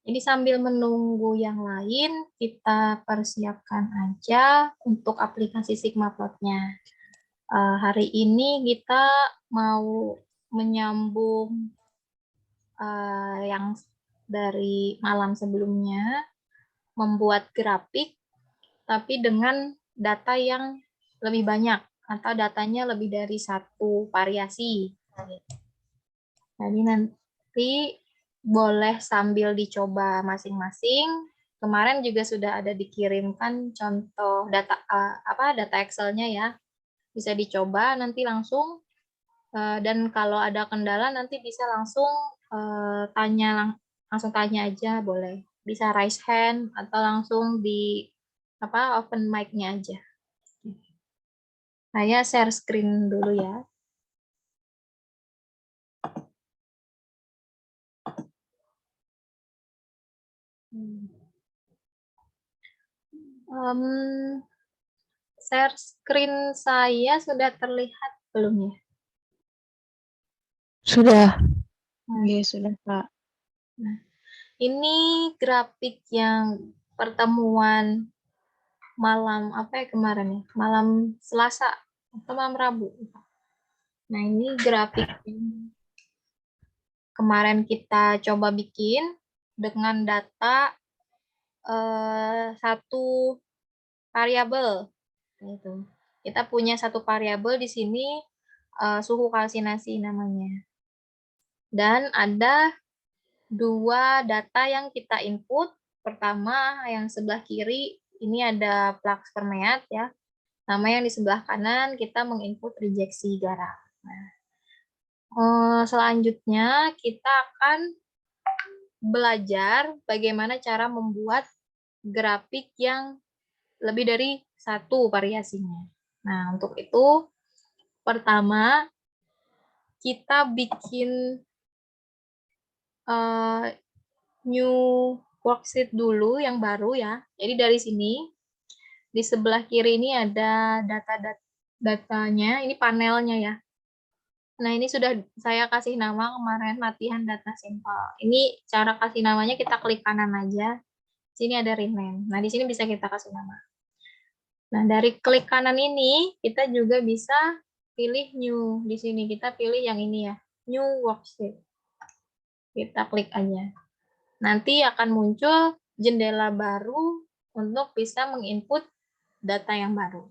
Jadi sambil menunggu yang lain, kita persiapkan aja untuk aplikasi Sigmaplot-nya. Hari ini kita mau menyambung yang dari malam sebelumnya, membuat grafik, tapi dengan data yang lebih banyak, atau datanya lebih dari satu variasi. Jadi nanti boleh sambil dicoba masing-masing. Kemarin juga sudah ada dikirimkan contoh data data Excel-nya ya. Bisa dicoba nanti langsung, dan kalau ada kendala nanti bisa langsung langsung tanya aja boleh. Bisa raise hand atau langsung di open mic-nya aja. Saya share screen dulu ya. Share screen saya sudah terlihat belum ya? Sudah. Iya, sudah, Kak. Nah, ini grafik yang pertemuan malam kemarin ya? Malam Selasa atau malam Rabu. Nah, ini grafik yang kemarin kita coba bikin dengan data satu variabel. Gitu. Kita punya satu variabel di sini, suhu kalsinasi namanya. Dan ada dua data yang kita input. Pertama, yang sebelah kiri, ini ada flux permeat ya. Nama yang di sebelah kanan, kita menginput rejeksi garam. Nah, selanjutnya, kita akan belajar bagaimana cara membuat grafik yang lebih dari satu variasinya. Nah, untuk itu, pertama, kita bikin new worksheet dulu yang baru ya. Jadi dari sini di sebelah kiri ini ada datanya, ini panelnya ya. Nah, ini sudah saya kasih nama kemarin latihan data simpel. Ini cara kasih namanya, kita klik kanan aja. Sini ada rename. Nah, di sini bisa kita kasih nama. Nah, dari klik kanan ini kita juga bisa pilih new. Di sini kita pilih yang ini ya, new worksheet. Kita klik aja. Nanti akan muncul jendela baru untuk bisa menginput data yang baru.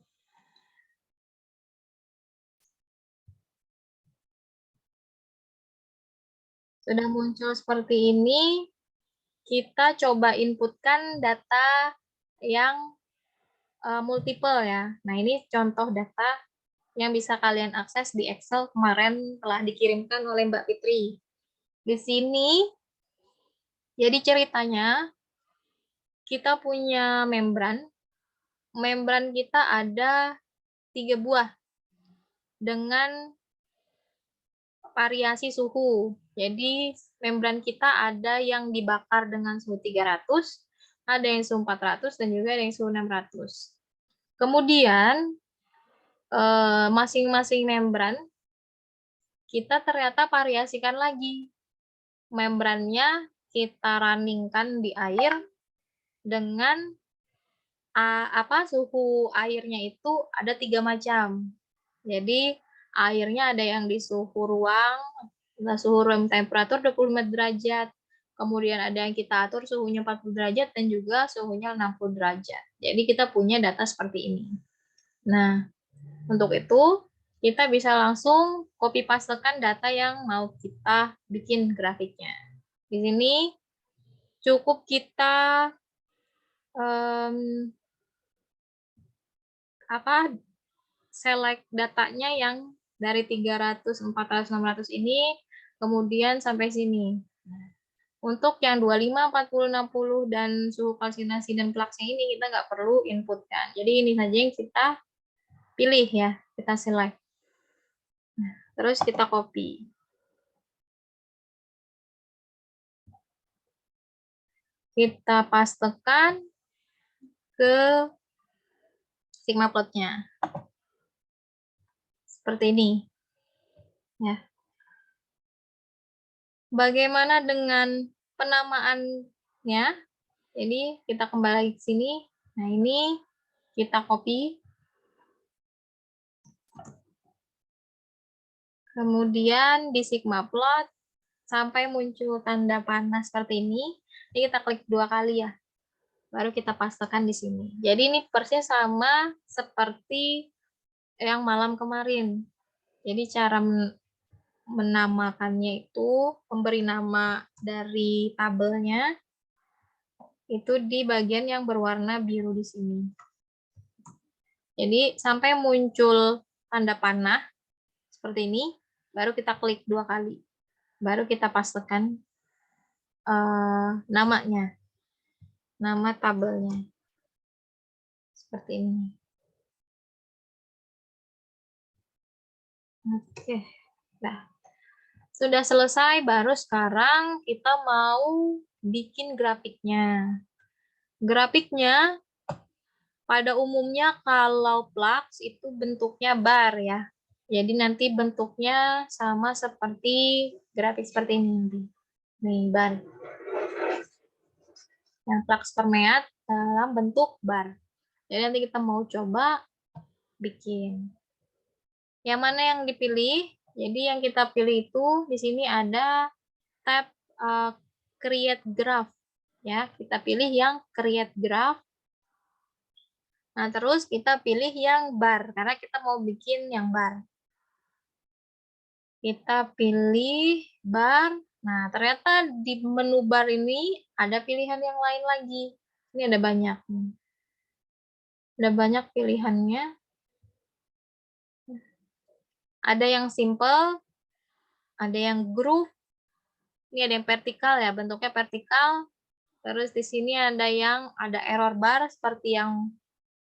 Sudah muncul seperti ini, kita coba inputkan data yang multiple ya. Nah, ini contoh data yang bisa kalian akses di Excel kemarin telah dikirimkan oleh Mbak Fitri. Di sini, jadi ceritanya, kita punya membran. Membran kita ada 3 buah dengan variasi suhu. Jadi membran kita ada yang dibakar dengan suhu 300, ada yang suhu 400, dan juga ada yang suhu 600. Kemudian masing-masing membran kita ternyata variasikan lagi. Membrannya kita runningkan di air dengan suhu airnya itu ada 3 macam. Jadi airnya ada yang di suhu ruang, suhu room temperatur 25 derajat. Kemudian ada yang kita atur suhunya 40 derajat dan juga suhunya 60 derajat. Jadi kita punya data seperti ini. Nah, untuk itu kita bisa langsung copy pastekan data yang mau kita bikin grafiknya. Di sini cukup kita select datanya yang dari 300, 400, 600 ini, kemudian sampai sini. Untuk yang 25, 40, 60, dan suhu kalsinasi dan fluxnya ini kita nggak perlu inputkan. Jadi ini saja yang kita pilih ya, kita select. Terus kita copy. Kita pastekan ke Sigmaplot-nya. Seperti ini. Ya. Bagaimana dengan penamaan grafiknya. Jadi kita kembali lagi ke sini. Nah, ini kita copy. Kemudian di Sigma plot sampai muncul tanda panah seperti ini. Ini kita klik 2 kali ya. Baru kita pastekan di sini. Jadi ini persis sama seperti yang malam kemarin. Jadi cara menamakannya itu, memberi nama dari tabelnya itu di bagian yang berwarna biru di sini. Jadi sampai muncul tanda panah seperti ini, baru kita klik 2 kali. Baru kita pastekan namanya, nama tabelnya. Seperti ini. Oke, nah. Sudah selesai, baru sekarang kita mau bikin grafiknya. Grafiknya pada umumnya kalau Flux itu bentuknya bar ya. Jadi nanti bentuknya sama seperti grafik seperti ini nanti. Nih, bar. Yang Flux permeat dalam bentuk bar. Jadi nanti kita mau coba bikin. Yang mana yang dipilih? Jadi yang kita pilih itu di sini ada tab create graph ya, kita pilih yang create graph. Nah, terus kita pilih yang bar karena kita mau bikin yang bar. Kita pilih bar. Nah, ternyata di menu bar ini ada pilihan yang lain lagi. Ini ada banyak. Ada banyak pilihannya. Ada yang simple, ada yang groove. Ini ada yang vertikal ya, bentuknya vertikal. Terus di sini ada yang ada error bar seperti yang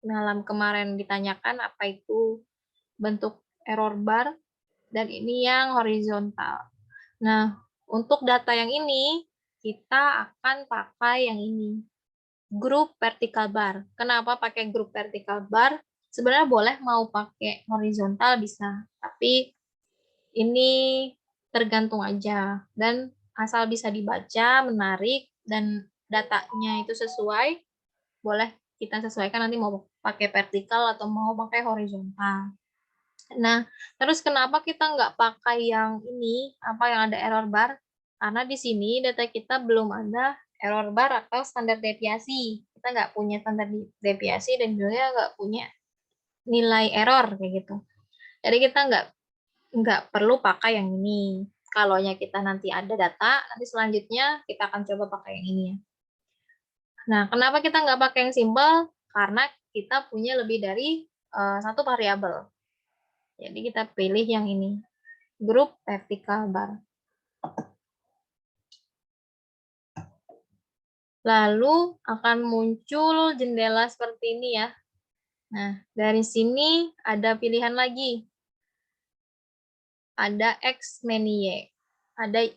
malam kemarin ditanyakan apa itu bentuk error bar, dan ini yang horizontal. Nah, untuk data yang ini kita akan pakai yang ini, grup vertical bar. Kenapa pakai grup vertical bar? Sebenarnya boleh mau pakai horizontal bisa, tapi ini tergantung aja, dan asal bisa dibaca, menarik, dan datanya itu sesuai, boleh kita sesuaikan nanti mau pakai vertikal atau mau pakai horizontal. Nah, terus kenapa kita nggak pakai yang ini, apa yang ada error bar? Karena di sini data kita belum ada error bar atau standar deviasi. Kita nggak punya standar deviasi dan juga nggak punya nilai error kayak gitu. Jadi kita nggak perlu pakai yang ini. Kalau kita nanti ada data, nanti selanjutnya kita akan coba pakai yang ini ya. Nah, kenapa kita nggak pakai yang simple? Karena kita punya lebih dari satu variabel. Jadi kita pilih yang ini, grup vertical bar. Lalu akan muncul jendela seperti ini ya. Nah, dari sini ada pilihan lagi. Ada X many Y. Ada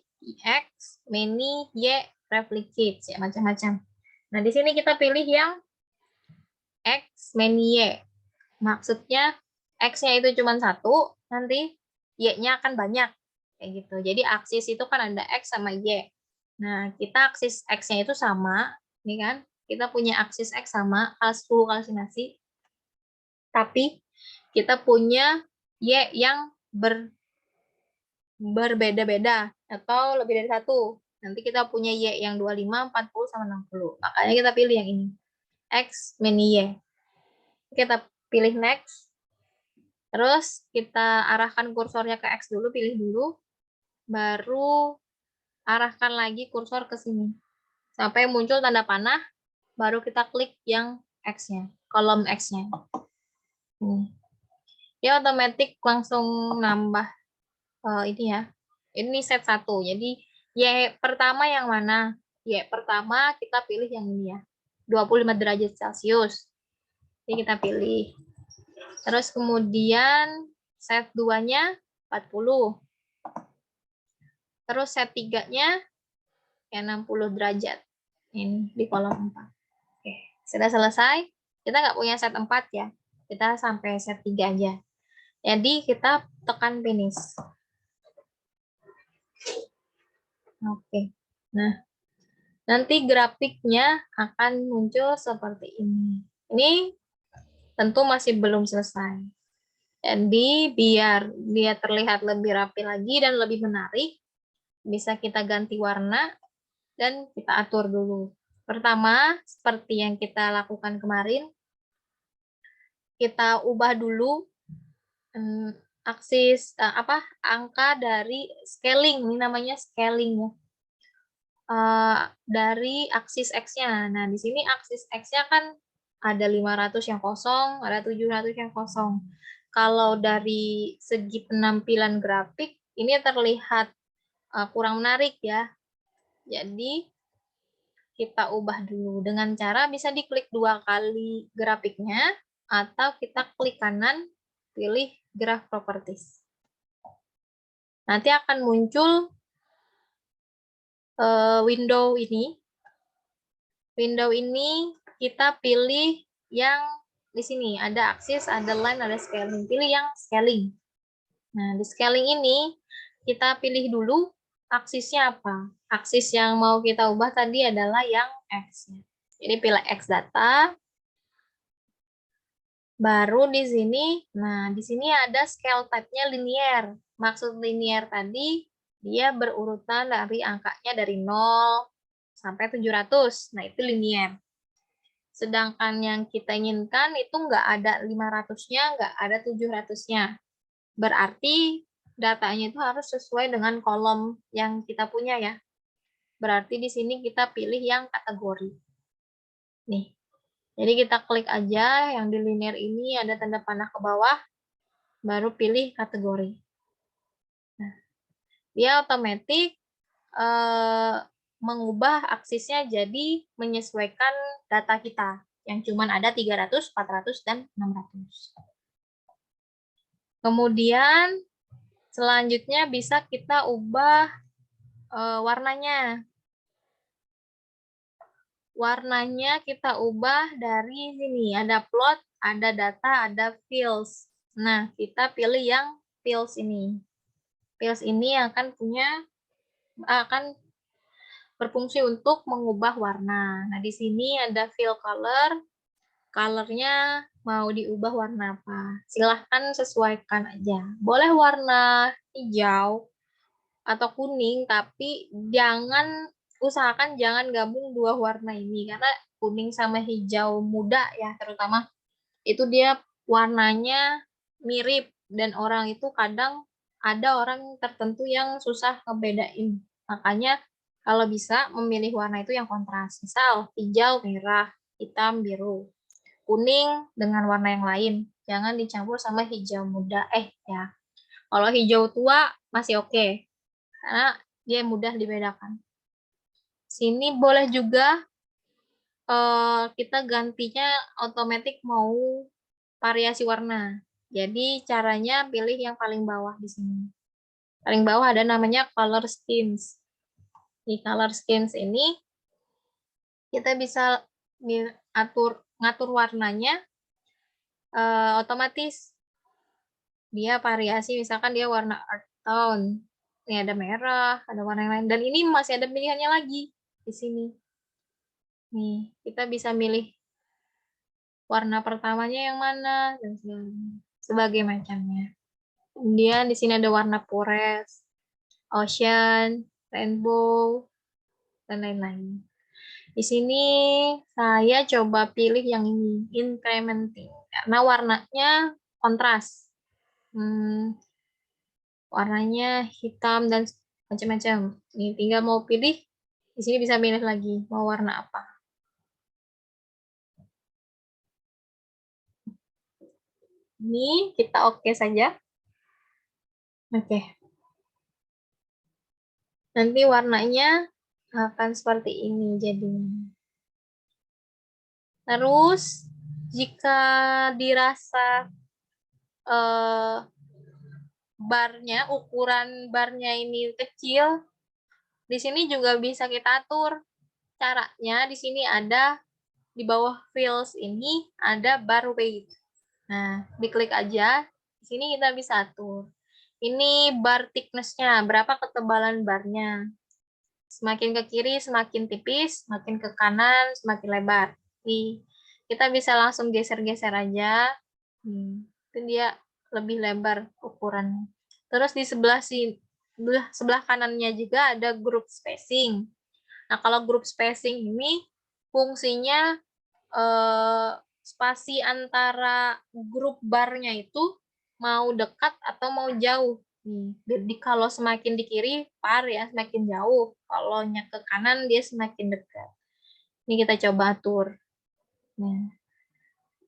X many Y replicates ya, macam-macam. Nah, di sini kita pilih yang X many Y. Maksudnya X-nya itu cuma 1, nanti Y-nya akan banyak. Kayak gitu. Jadi aksis itu kan ada X sama Y. Nah, kita aksis X-nya itu sama. Ini kan, kita punya aksis X sama, 10 kalkulasi. Tapi kita punya Y yang berbeda-beda atau lebih dari 1. Nanti kita punya Y yang 25, 40, sama 60. Makanya kita pilih yang ini. X many Y. Kita pilih next. Terus kita arahkan kursornya ke X dulu, pilih dulu. Baru arahkan lagi kursor ke sini. Sampai muncul tanda panah, baru kita klik yang X-nya, kolom X-nya. Dia otomatis langsung nambah ini ya. Ini set 1. Jadi Y pertama yang mana? Y pertama kita pilih yang ini ya. 25 derajat Celcius. Jadi kita pilih. Terus kemudian set 2-nya 40. Terus set 3-nya 60 derajat. Ini di kolom 4. Oke, sudah selesai. Kita nggak punya set 4 ya. Kita sampai set 3 aja. Jadi kita tekan finish. Oke. Nah, Nanti grafiknya akan muncul seperti ini. Ini tentu masih belum selesai. Jadi biar dia terlihat lebih rapi lagi dan lebih menarik, bisa kita ganti warna dan kita atur dulu. Pertama, seperti yang kita lakukan kemarin, kita ubah dulu aksis angka dari scaling. Ini namanya scaling ya. Dari aksis X-nya. Nah, di sini aksis X-nya kan ada 500 yang kosong, ada 700 yang kosong. Kalau dari segi penampilan grafik, ini terlihat kurang menarik ya. Jadi, kita ubah dulu dengan cara bisa diklik 2 kali grafiknya, atau kita klik kanan, pilih Graph Properties. Nanti akan muncul window ini. Window ini kita pilih yang di sini ada aksis, ada line, ada scaling. Pilih yang scaling. Nah, di scaling ini kita pilih dulu aksisnya apa. Aksis yang mau kita ubah tadi adalah yang X. Jadi pilih X data. Baru di sini, nah di sini ada scale type-nya linear. Maksud linear tadi, dia berurutan dari angkanya dari 0 sampai 700. Nah, itu linear. Sedangkan yang kita inginkan itu nggak ada 500-nya, nggak ada 700-nya. Berarti datanya itu harus sesuai dengan kolom yang kita punya ya. Berarti di sini kita pilih yang kategori. Nih, jadi kita klik aja yang di linear ini ada tanda panah ke bawah, baru pilih kategori. Nah, dia otomatis mengubah aksisnya jadi menyesuaikan data kita yang cuma ada 300, 400, dan 600. Kemudian selanjutnya bisa kita ubah warnanya. Warnanya kita ubah dari sini, ada plot, ada data, ada fields. Nah, kita pilih yang fields ini. Fields ini akan berfungsi untuk mengubah warna. Nah, di sini ada fill color. Colornya mau diubah warna apa? Silahkan sesuaikan aja. Boleh warna hijau atau kuning, tapi usahakan jangan gabung dua warna ini, karena kuning sama hijau muda ya terutama, itu dia warnanya mirip, dan orang itu kadang ada orang tertentu yang susah ngebedain. Makanya kalau bisa memilih warna itu yang kontras. Misal hijau, merah, hitam, biru. Kuning dengan warna yang lain. Jangan dicampur sama hijau muda. Ya. Kalau hijau tua masih oke. Karena dia mudah dibedakan. Sini boleh juga kita gantinya otomatis mau variasi warna. Jadi caranya pilih yang paling bawah di sini. Paling bawah ada namanya color schemes. Di color schemes ini kita bisa ngatur warnanya otomatis. Dia variasi, misalkan dia warna earth tone. Ini ada merah, ada warna yang lain. Dan ini masih ada pilihannya lagi di sini. Nih, kita bisa milih warna pertamanya yang mana dan sebagai macamnya. Kemudian di sini ada warna forest, ocean, rainbow, dan lain-lain. Di sini saya coba pilih yang ini, incrementing, karena warnanya kontras. Warnanya hitam dan macam-macam. Ini tinggal mau pilih, di sini bisa pilih lagi mau warna apa. Ini kita oke saja. Oke. Nanti warnanya akan seperti ini jadinya. Terus jika dirasa ukuran barnya ini kecil, di sini juga bisa kita atur. Caranya di sini ada di bawah fields ini ada bar weight. Nah, diklik aja. Di sini kita bisa atur. Ini bar thickness-nya, berapa ketebalan barnya. Semakin ke kiri semakin tipis, semakin ke kanan semakin lebar. Nih, kita bisa langsung geser-geser aja. Itu dia lebih lebar ukurannya. Terus di sebelah kanannya juga ada group spacing. Nah, kalau group spacing ini fungsinya spasi antara grup barnya itu mau dekat atau mau jauh. Jadi kalau semakin di kiri par ya semakin jauh, kalau ke kanan dia semakin dekat. Ini kita coba atur. Nah,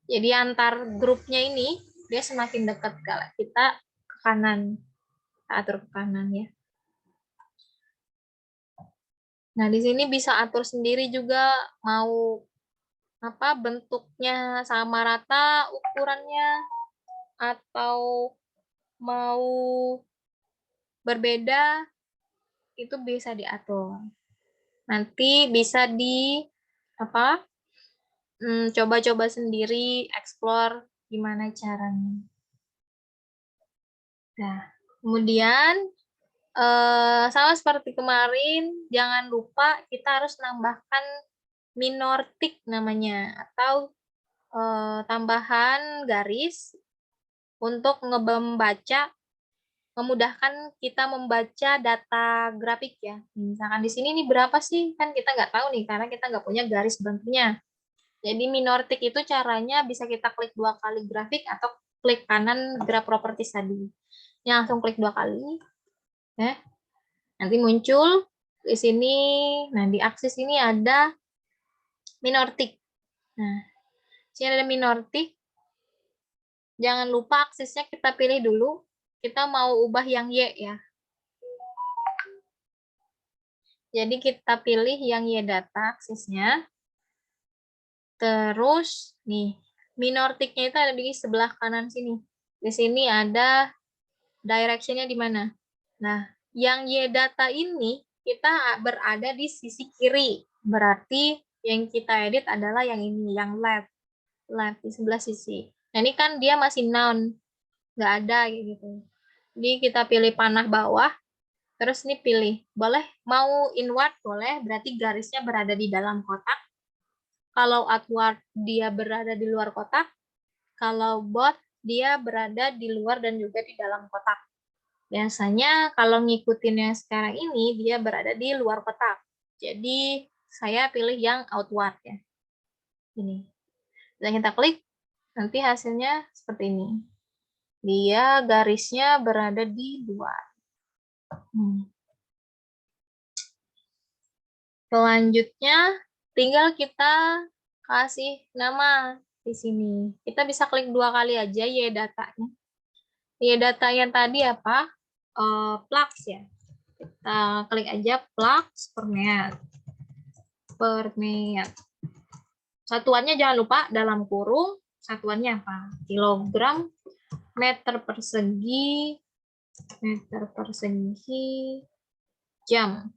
jadi antar grupnya ini dia semakin dekat kalau kita ke kanan, kita atur ke kanan ya. Nah, di sini bisa atur sendiri juga mau apa bentuknya sama rata ukurannya atau mau berbeda itu bisa diatur. Nanti bisa di apa? Coba-coba sendiri, explore gimana caranya. Nah, kemudian sama seperti kemarin, jangan lupa kita harus nambahkan minor tick namanya atau tambahan garis untuk memudahkan kita membaca data grafik ya. Misalkan di sini nih berapa sih? Kan kita nggak tahu nih karena kita nggak punya garis bantunya. Jadi minor tick itu caranya bisa kita klik 2 kali grafik atau klik kanan graph properties tadi. Ini langsung klik 2 kali. Ya. Nanti muncul di sini. Nah, di aksis ini ada minor tick. Nah, sini ada minor tick. Jangan lupa aksesnya kita pilih dulu. Kita mau ubah yang Y ya. Jadi kita pilih yang Y data aksesnya. Terus nih, minor tick-nya itu ada di sebelah kanan sini. Di sini ada direction-nya di mana. Nah, yang Y data ini kita berada di sisi kiri. Berarti yang kita edit adalah yang ini, yang left. Left di sebelah sisi. Nah, ini kan dia masih noun. Nggak ada gitu. Jadi kita pilih panah bawah. Terus ini pilih. Boleh mau inward, boleh. Berarti garisnya berada di dalam kotak. Kalau outward, dia berada di luar kotak. Kalau both, dia berada di luar dan juga di dalam kotak. Biasanya kalau ngikutin yang sekarang ini, dia berada di luar kotak. Jadi, saya pilih yang outward ya. Ini. Dan kita klik, nanti hasilnya seperti ini. Dia garisnya berada di luar. Selanjutnya, tinggal kita kasih nama di sini. Kita bisa klik 2 kali aja Y datanya. Y data yang tadi apa? Flux ya. Kita klik aja flux per menit. Satuannya jangan lupa dalam kurung, satuannya apa? Kilogram, meter persegi, jam.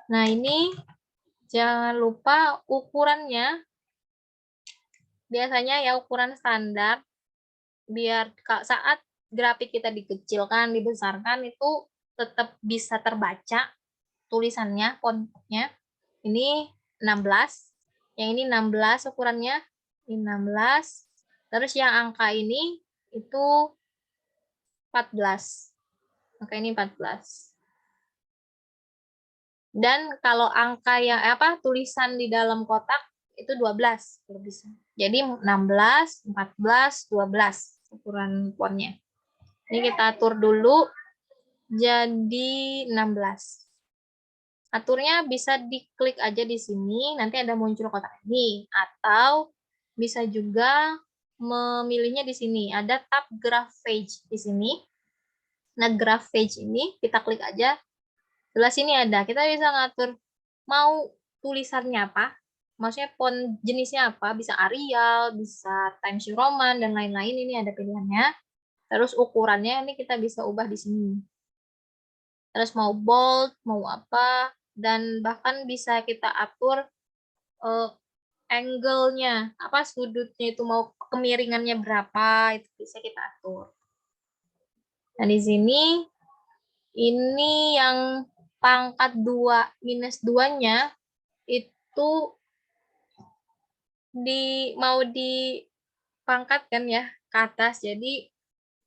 Nah, ini jangan lupa ukurannya. Biasanya ya ukuran standar, biar saat grafik kita dikecilkan, dibesarkan, itu tetap bisa terbaca tulisannya, fontnya. Ini 16, yang ini 16 ukurannya, ini 16. Terus yang angka ini itu 14. Maka ini 14. Dan kalau angka yang tulisan di dalam kotak itu 12 kalau bisa. Jadi 16, 14, 12 ukuran fontnya. Ini kita atur dulu jadi 16. Aturnya bisa diklik aja di sini, nanti ada muncul kotak ini. Atau bisa juga memilihnya di sini. Ada tab graph page di sini. Nah, graph page ini kita klik aja. Sebelah sini ada, kita bisa ngatur mau tulisannya apa, maksudnya font jenisnya apa, bisa Arial, bisa Times New Roman, dan lain-lain, ini ada pilihannya. Terus ukurannya ini kita bisa ubah di sini. Terus mau bold, mau apa, dan bahkan bisa kita atur angle-nya, sudutnya itu mau kemiringannya berapa, itu bisa kita atur. Nah, di sini ini yang pangkat 2 minus 2-nya itu mau dipangkatkan ya ke atas. Jadi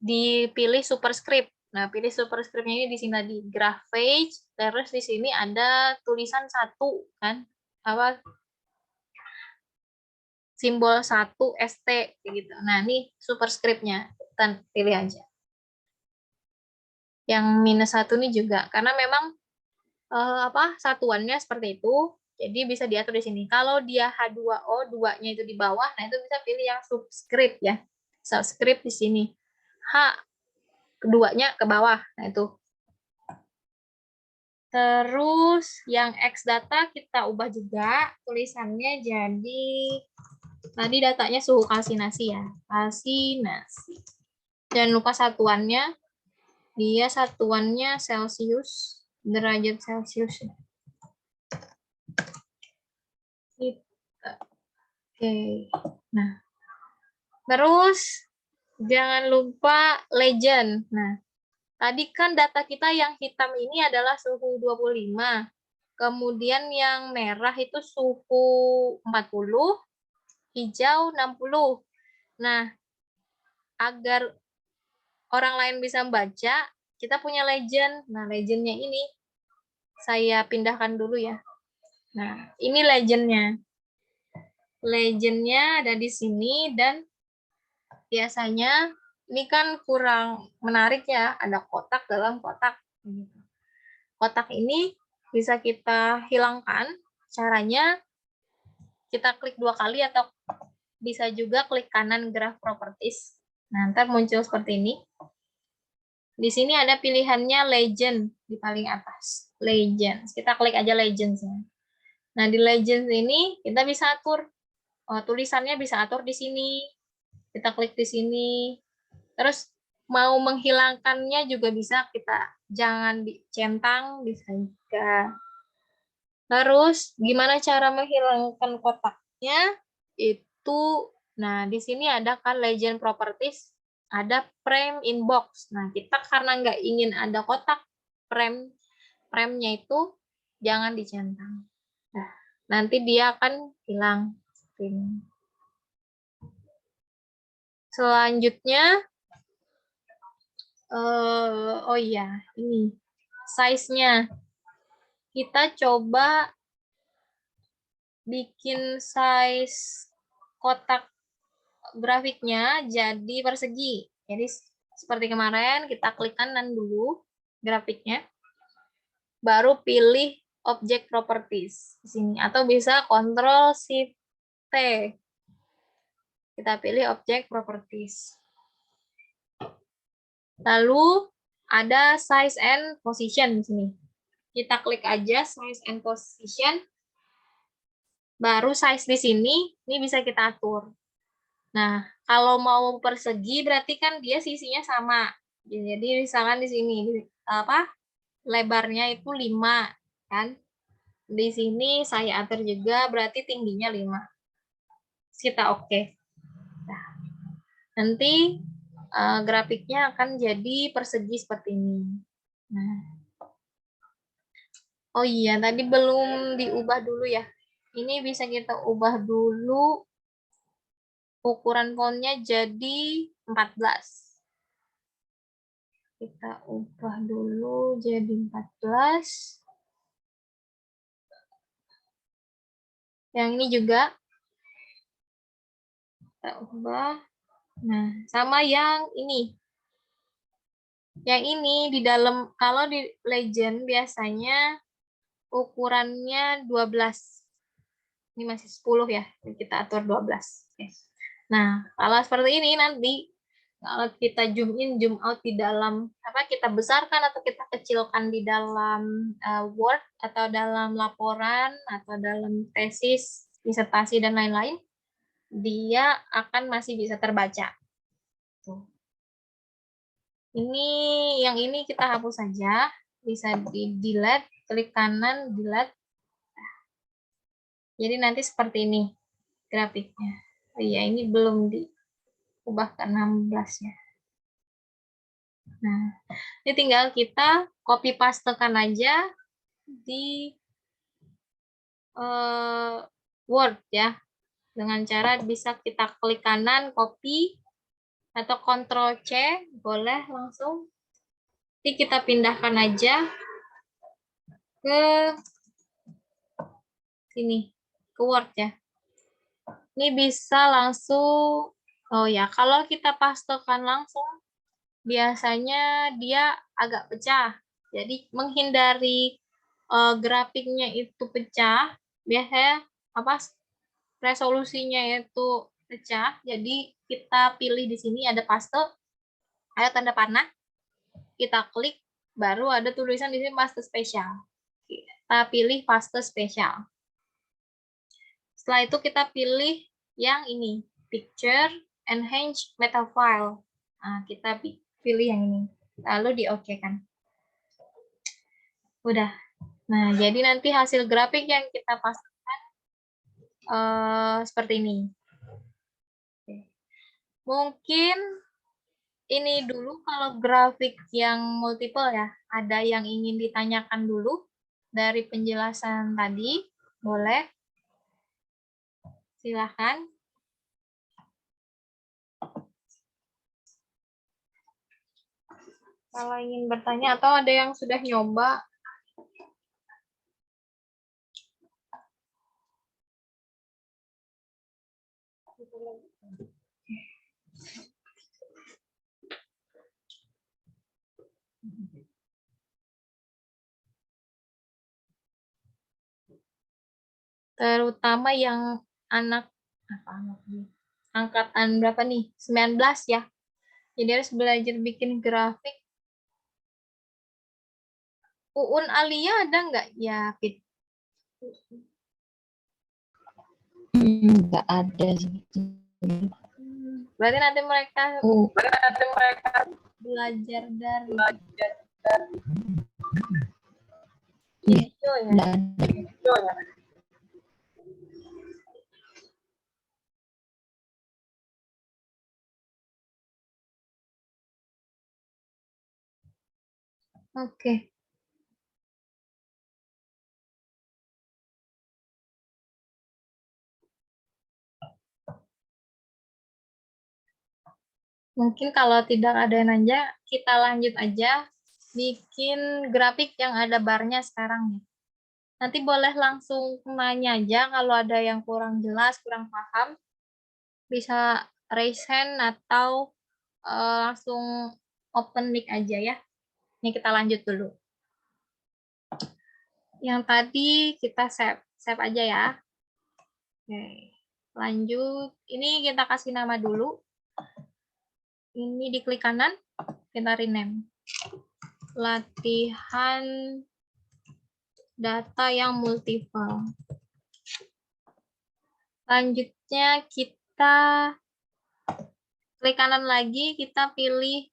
dipilih superscript. Nah, pilih superscriptnya ini di sini di graphage, terus di sini ada tulisan 1 kan. Apa simbol 1 ST gitu. Nah, ini superscriptnya. Kita pilih aja. Yang minus 1 ini juga karena memang satuannya seperti itu. Jadi bisa diatur di sini. Kalau dia H2O, 2-nya itu di bawah, nah itu bisa pilih yang subscript ya. Subscript di sini. H keduanya ke bawah. Nah, itu. Terus yang X data kita ubah juga tulisannya jadi tadi datanya suhu kalsinasi ya. Kalsinasi. Jangan lupa satuannya. Dia satuannya Celcius, derajat Celcius. Oke. Nah, terus jangan lupa legend. Nah, tadi kan data kita yang hitam ini adalah suhu 25. Kemudian yang merah itu suhu 40, hijau 60. Nah, agar orang lain bisa membaca, kita punya legend. Nah, legendnya ini saya pindahkan dulu ya. Nah, ini legendnya. Legendnya ada di sini dan biasanya ini kan kurang menarik ya, ada kotak dalam kotak. Kotak ini bisa kita hilangkan. Caranya kita klik 2 kali atau bisa juga klik kanan graph properties. Nah, ntar muncul seperti ini. Di sini ada pilihannya legend di paling atas. Legends. Kita klik aja legends. Nah, di legends ini kita bisa atur. Tulisannya bisa atur di sini. Kita klik di sini. Terus mau menghilangkannya juga bisa, kita jangan dicentang, bisa juga. Terus gimana cara menghilangkan kotaknya? Itu, nah di sini ada kan legend properties, ada frame inbox. Nah, kita karena nggak ingin ada kotak frame-nya itu jangan dicentang. Nah, nanti dia akan hilang. Selanjutnya, oh iya, ini size-nya. Kita coba bikin size kotak grafiknya jadi persegi. Jadi seperti kemarin, kita klik kanan dulu grafiknya, baru pilih object properties di sini, atau bisa Ctrl Shift T. Kita pilih object properties. Lalu ada size and position di sini. Kita klik aja size and position. Baru size di sini, ini bisa kita atur. Nah, kalau mau persegi berarti kan dia sisinya sama. Jadi misalkan di sini lebarnya itu 5 kan. Di sini saya atur juga berarti tingginya 5. Kita oke. Nah, nanti grafiknya akan jadi persegi seperti ini. Nah. Oh iya, tadi belum diubah dulu ya. Ini bisa kita ubah dulu ukuran fontnya jadi 14. Kita ubah dulu jadi 14. Yang ini juga kita ubah. Nah, sama yang ini. Yang ini di dalam, kalau di legend biasanya ukurannya 12. Ini masih 10 ya, kita atur 12. Oke. Nah, kalau seperti ini nanti kalau kita zoom in, zoom out di dalam kita besarkan atau kita kecilkan di dalam Word atau dalam laporan atau dalam tesis, disertasi dan lain-lain, dia akan masih bisa terbaca. Tuh. Ini yang ini kita hapus saja, bisa di delete, klik kanan delete. Jadi nanti seperti ini grafiknya. Oh iya, ini belum diubah ke 16 ya. Nah, ini tinggal kita copy pastekan aja di Word ya. Dengan cara bisa kita klik kanan, copy, atau Ctrl C, boleh langsung. Nanti kita pindahkan aja ke sini, ke Word ya. Ini bisa langsung, oh ya, kalau kita pastekan langsung, biasanya dia agak pecah. Jadi menghindari grafiknya itu pecah, biasanya apa resolusinya itu pecah. Jadi kita pilih di sini ada paste, ada tanda panah, kita klik, baru ada tulisan di sini paste spesial. Kita pilih paste spesial. Setelah itu kita pilih yang ini, picture enhance meta file. Nah, kita pilih yang ini, lalu di OK kan. Udah. Nah, jadi nanti hasil grafik yang kita pastikan seperti ini. Mungkin ini dulu kalau grafik yang multiple ya. Ada yang ingin ditanyakan dulu dari penjelasan tadi? Boleh. Silahkan. Kalau ingin bertanya atau ada yang sudah nyoba. Terutama yang angkatan berapa nih? 19 ya. Jadi harus belajar bikin grafik. Uun Alia ada nggak ya, Fit? Nggak ada sih. Berarti nanti mereka belajar dari video ya. Oke. Mungkin kalau tidak ada yang nanya, kita lanjut aja bikin grafik yang ada barnya sekarang. Nanti boleh langsung nanya aja kalau ada yang kurang jelas, kurang paham. Bisa raise hand atau langsung open mic aja ya. Ini kita lanjut dulu. Yang tadi kita save aja ya. Oke, lanjut. Ini kita kasih nama dulu. Ini diklik kanan, kita rename. Latihan data yang multiple. Selanjutnya kita klik kanan lagi, kita pilih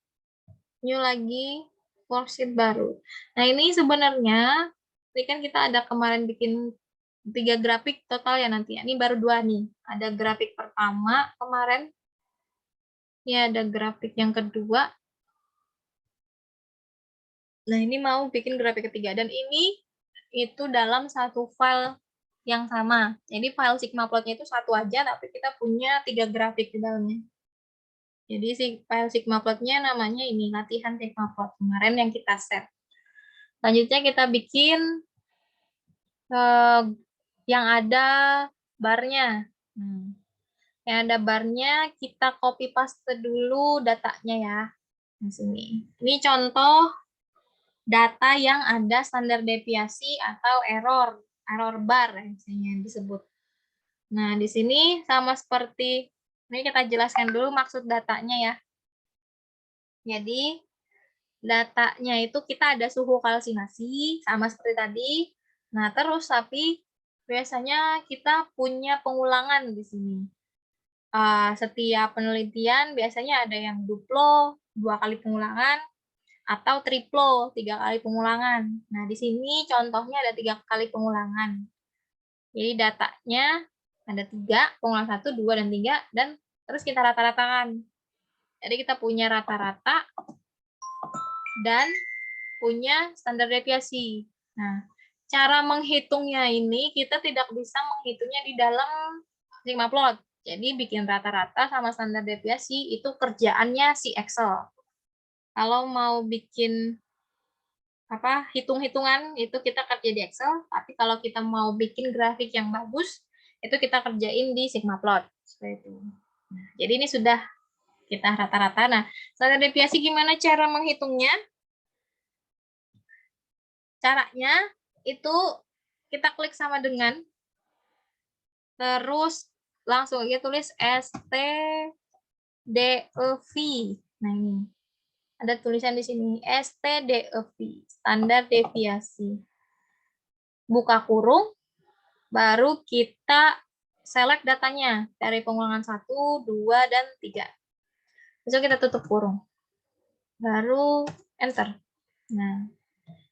new lagi, worksheet baru. Nah ini sebenarnya, ini kan kita ada kemarin bikin 3 grafik total ya nanti. Ini baru 2 nih. Ada grafik pertama kemarin. Ini ada grafik yang kedua. Nah ini mau bikin grafik ketiga. Dan ini itu dalam satu file yang sama. Jadi file Sigma plotnya itu satu aja, tapi kita punya 3 grafik di dalamnya. Jadi si file Sigma plotnya namanya ini, latihan Sigma plot kemarin yang kita set. Selanjutnya kita bikin yang ada barnya. Yang ada barnya, kita copy paste dulu datanya ya. Di sini. Ini contoh data yang ada standar deviasi atau error bar misalnya disebut. Nah, di sini sama seperti ini kita jelaskan dulu maksud datanya ya. Jadi datanya itu kita ada suhu kalsinasi sama seperti tadi. Nah, terus tapi biasanya kita punya pengulangan di sini. Setiap penelitian biasanya ada yang duplo 2 kali pengulangan atau triplo 3 kali pengulangan. Nah, di sini contohnya ada 3 kali pengulangan. Jadi datanya ada 3, pengulangan 1, 2, dan 3, dan terus kita rata-ratakan. Jadi kita punya rata-rata dan punya standar deviasi. Nah, cara menghitungnya ini kita tidak bisa menghitungnya di dalam sigma plot. Jadi bikin rata-rata sama standar deviasi itu kerjaannya si Excel. Kalau mau bikin hitung-hitungan itu kita kerja di Excel, tapi kalau kita mau bikin grafik yang bagus itu kita kerjain di sigma plot seperti itu. Nah, jadi ini sudah kita rata-rata. Nah, standar deviasi gimana cara menghitungnya? Caranya itu kita klik sama dengan, terus langsung aja tulis STDEV. Nah, ini ada tulisan di sini STDEV, standar deviasi. Buka kurung, baru kita select datanya dari pengulangan 1, 2, dan 3. Besok kita tutup kurung. Baru enter. Nah,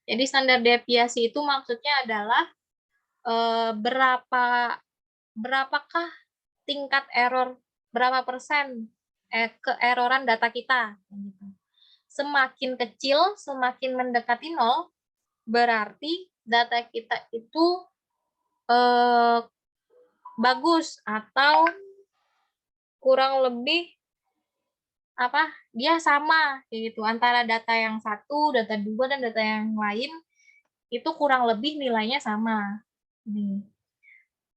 jadi standar deviasi itu maksudnya adalah berapakah tingkat error, berapa persen keeroran data kita. Semakin kecil, semakin mendekati 0, berarti data kita itu bagus atau kurang lebih dia sama gitu antara data yang satu, data 2, dan data yang lain itu kurang lebih nilainya sama. Nih.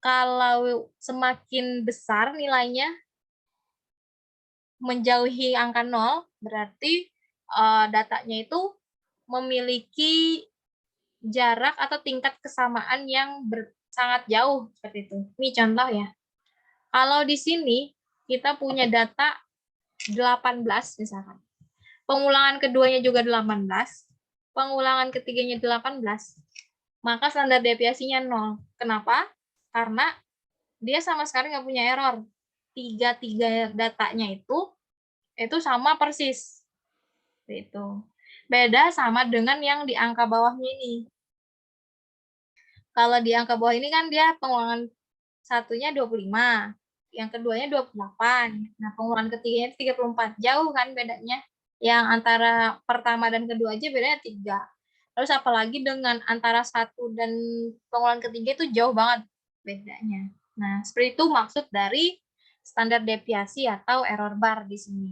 Kalau semakin besar nilainya menjauhi angka 0, berarti datanya itu memiliki jarak atau tingkat kesamaan yang sangat jauh seperti itu. Ini contoh ya. Kalau di sini kita punya data 18 misalkan. Pengulangan keduanya juga 18, pengulangan ketiganya 18, maka standar deviasinya 0. Kenapa? Karena dia sama sekali nggak punya error. Tiga datanya itu sama persis. Itu. Beda sama dengan yang di angka bawahnya ini. Kalau di angka bawah ini kan dia pengulangan satunya 25, yang keduanya 28. Nah, pengulangan ketiganya 34. Jauh kan bedanya? Yang antara pertama dan kedua aja bedanya 3. Terus apalagi dengan antara 1 dan pengulangan ketiga itu jauh banget bedanya. Nah, seperti itu maksud dari standar deviasi atau error bar di sini.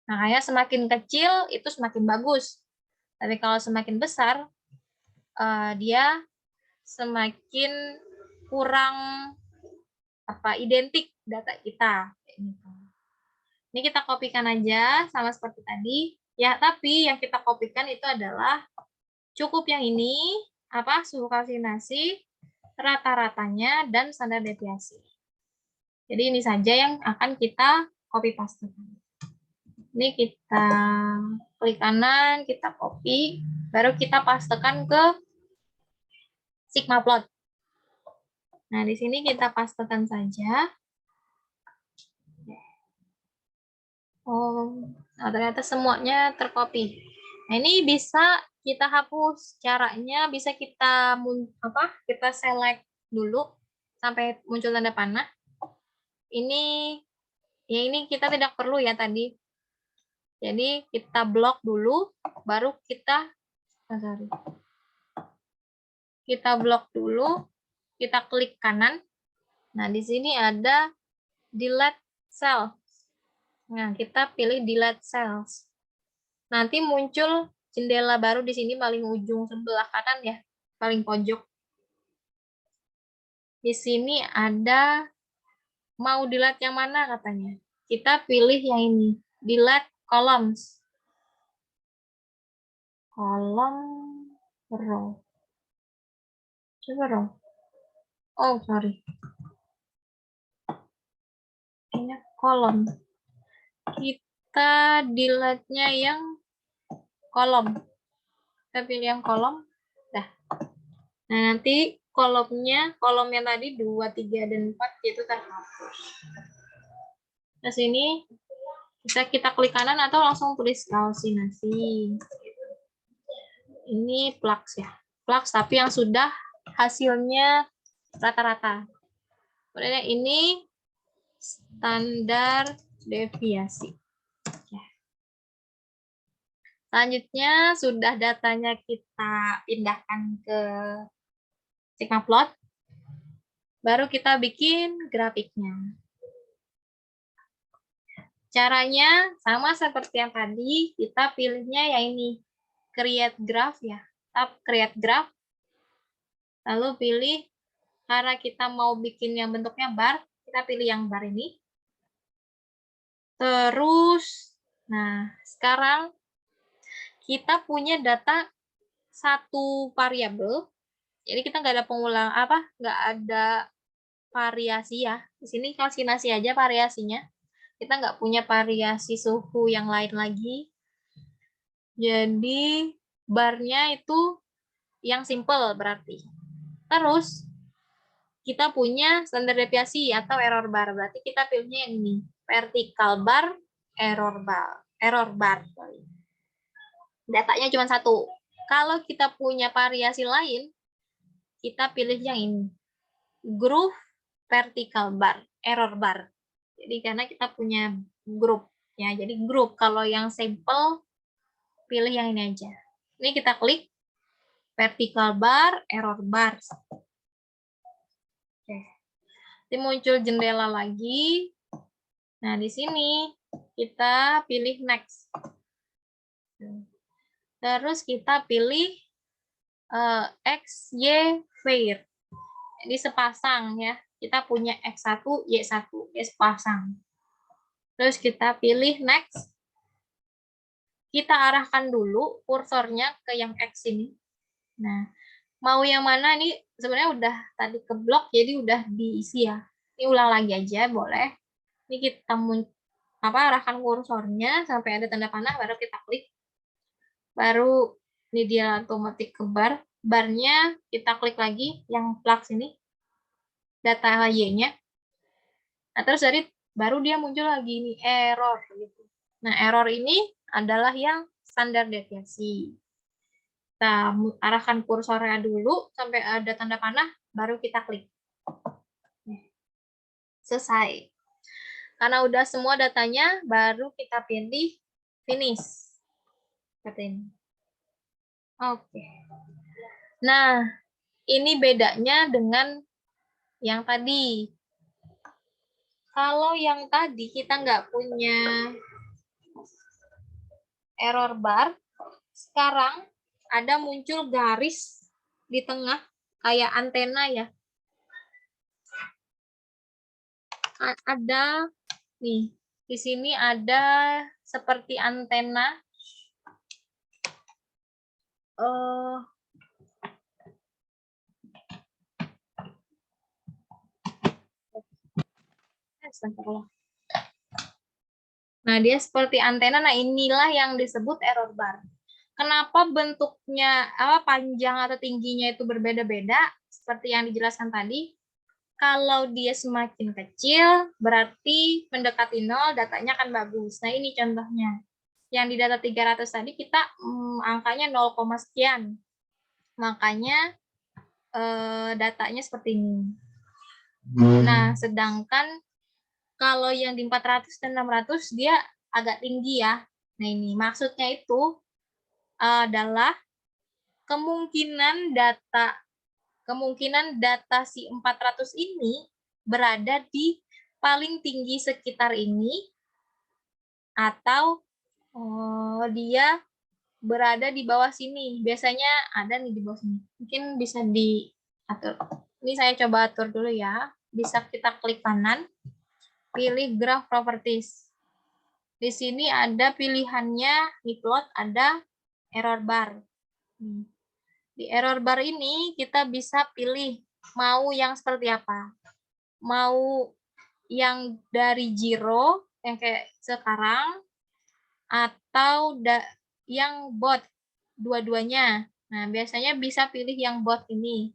Makanya semakin kecil itu semakin bagus. Tapi kalau semakin besar, dia semakin kurang identik data kita. Ini kita kopikan aja sama seperti tadi. Ya, tapi yang kita kopikan itu adalah cukup yang ini, suhu kalsinasi, rata-ratanya, dan standar deviasi. Jadi ini saja yang akan kita copy pastekan. Ini kita klik kanan, kita copy, baru kita pastekan ke sigma plot. Nah, di sini kita pastekan saja. Oh, nah ternyata semuanya tercopy. Nah, ini bisa kita hapus. Caranya bisa kita kita select dulu sampai muncul tanda panah. Ini kita tidak perlu ya tadi. Jadi kita blok dulu, baru kita blok dulu, kita klik kanan. Nah, di sini ada delete cell. Nah, kita pilih delete cells. Nanti muncul jendela baru di sini paling ujung sebelah kanan ya, paling pojok. Di sini ada mau delete yang mana katanya. Kita pilih yang ini, delete columns. Kolom row. Coba row. Oh, sorry. Ini kolom. Kita delete-nya yang kolom. Kita pilih yang kolom. Dah. Nah, nanti kolomnya tadi 2, 3, dan 4 itu terhapus. Nah, sini bisa kita klik kanan atau langsung tulis kalsinasi. Ini flux ya. Flux tapi yang sudah hasilnya rata-rata. Kemudian ini standar deviasi. Selanjutnya sudah datanya kita pindahkan ke Sigma plot, baru kita bikin grafiknya. Caranya sama seperti yang tadi, kita pilihnya yang ini, create graph ya. Tap create graph, lalu pilih, karena kita mau bikin yang bentuknya bar, kita pilih yang bar ini. Terus, nah sekarang kita punya data satu variabel, jadi kita nggak ada pengulang nggak ada variasi ya. Di sini kalkulasi aja variasinya. Kita nggak punya variasi suhu yang lain lagi. Jadi barnya itu yang simple berarti. Terus kita punya standar deviasi atau error bar. Berarti kita pilihnya yang ini, vertical bar, error bar. Datanya cuma satu. Kalau kita punya variasi lain, kita pilih yang ini, groove vertical bar, error bar. Jadi karena kita punya grup ya, jadi grup. Kalau yang simple pilih yang ini aja. Ini kita klik vertical bar, error bar. Oke. Ini muncul jendela lagi. Nah, di sini kita pilih next. Terus kita pilih X, Y, var. Jadi sepasang ya. Kita punya X1, Y1, ya sepasang. Terus kita pilih next. Kita arahkan dulu kursornya ke yang X ini. Nah, mau yang mana nih? Sebenarnya udah tadi ke blok, jadi udah diisi ya. Ini ulang lagi aja, boleh. Ini kita arahkan kursornya sampai ada tanda panah, baru kita klik. Baru ini dia otomatis ke bar. Barnya kita klik lagi yang plug sini. Data Y-nya. Nah, terus baru dia muncul lagi nih error gitu. Nah, error ini adalah yang standar deviasi. Kita arahkan kursornya dulu sampai ada tanda panah, baru kita klik. Selesai. Karena udah semua datanya, baru kita pilih finish. Seperti ini. Oke. Nah, ini bedanya dengan yang tadi. Kalau yang tadi kita nggak punya error bar, sekarang ada muncul garis di tengah kayak antena ya. Ada nih, di sini ada seperti antena. Nah, dia seperti antena. Nah, inilah yang disebut error bar. Kenapa bentuknya panjang atau tingginya itu berbeda-beda? Seperti yang dijelaskan tadi. Kalau dia semakin kecil, berarti mendekati 0, datanya akan bagus. Nah, ini contohnya. Yang di data 300 tadi kita angkanya 0, sekian. Makanya datanya seperti ini. Nah, sedangkan kalau yang di 400 dan 600 dia agak tinggi ya. Nah, ini maksudnya itu adalah kemungkinan data si 400 ini berada di paling tinggi sekitar ini atau dia berada di bawah sini. Biasanya ada nih di bawah sini. Mungkin bisa diatur. Ini saya coba atur dulu ya. Bisa kita klik kanan, pilih graph properties. Di sini ada pilihannya, di plot ada error bar. Di error bar ini kita bisa pilih mau yang seperti apa. Mau yang dari zero, yang kayak sekarang, atau yang bot, dua-duanya. Nah, biasanya bisa pilih yang bot ini.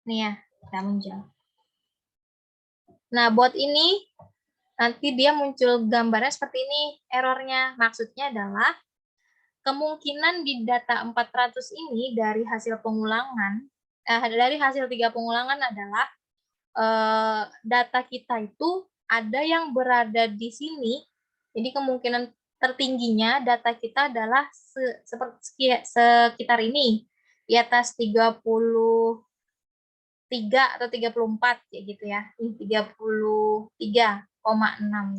Nih ya, kita muncul. Nah, bot ini nanti dia muncul gambarnya seperti ini, errornya. Maksudnya adalah kemungkinan di data 400 ini dari hasil pengulangan, dari hasil 3 pengulangan adalah data kita itu ada yang berada di sini, jadi kemungkinan tertingginya data kita adalah sekitar ini, di atas 33 atau 34 kayak gitu ya. Ini 33,6,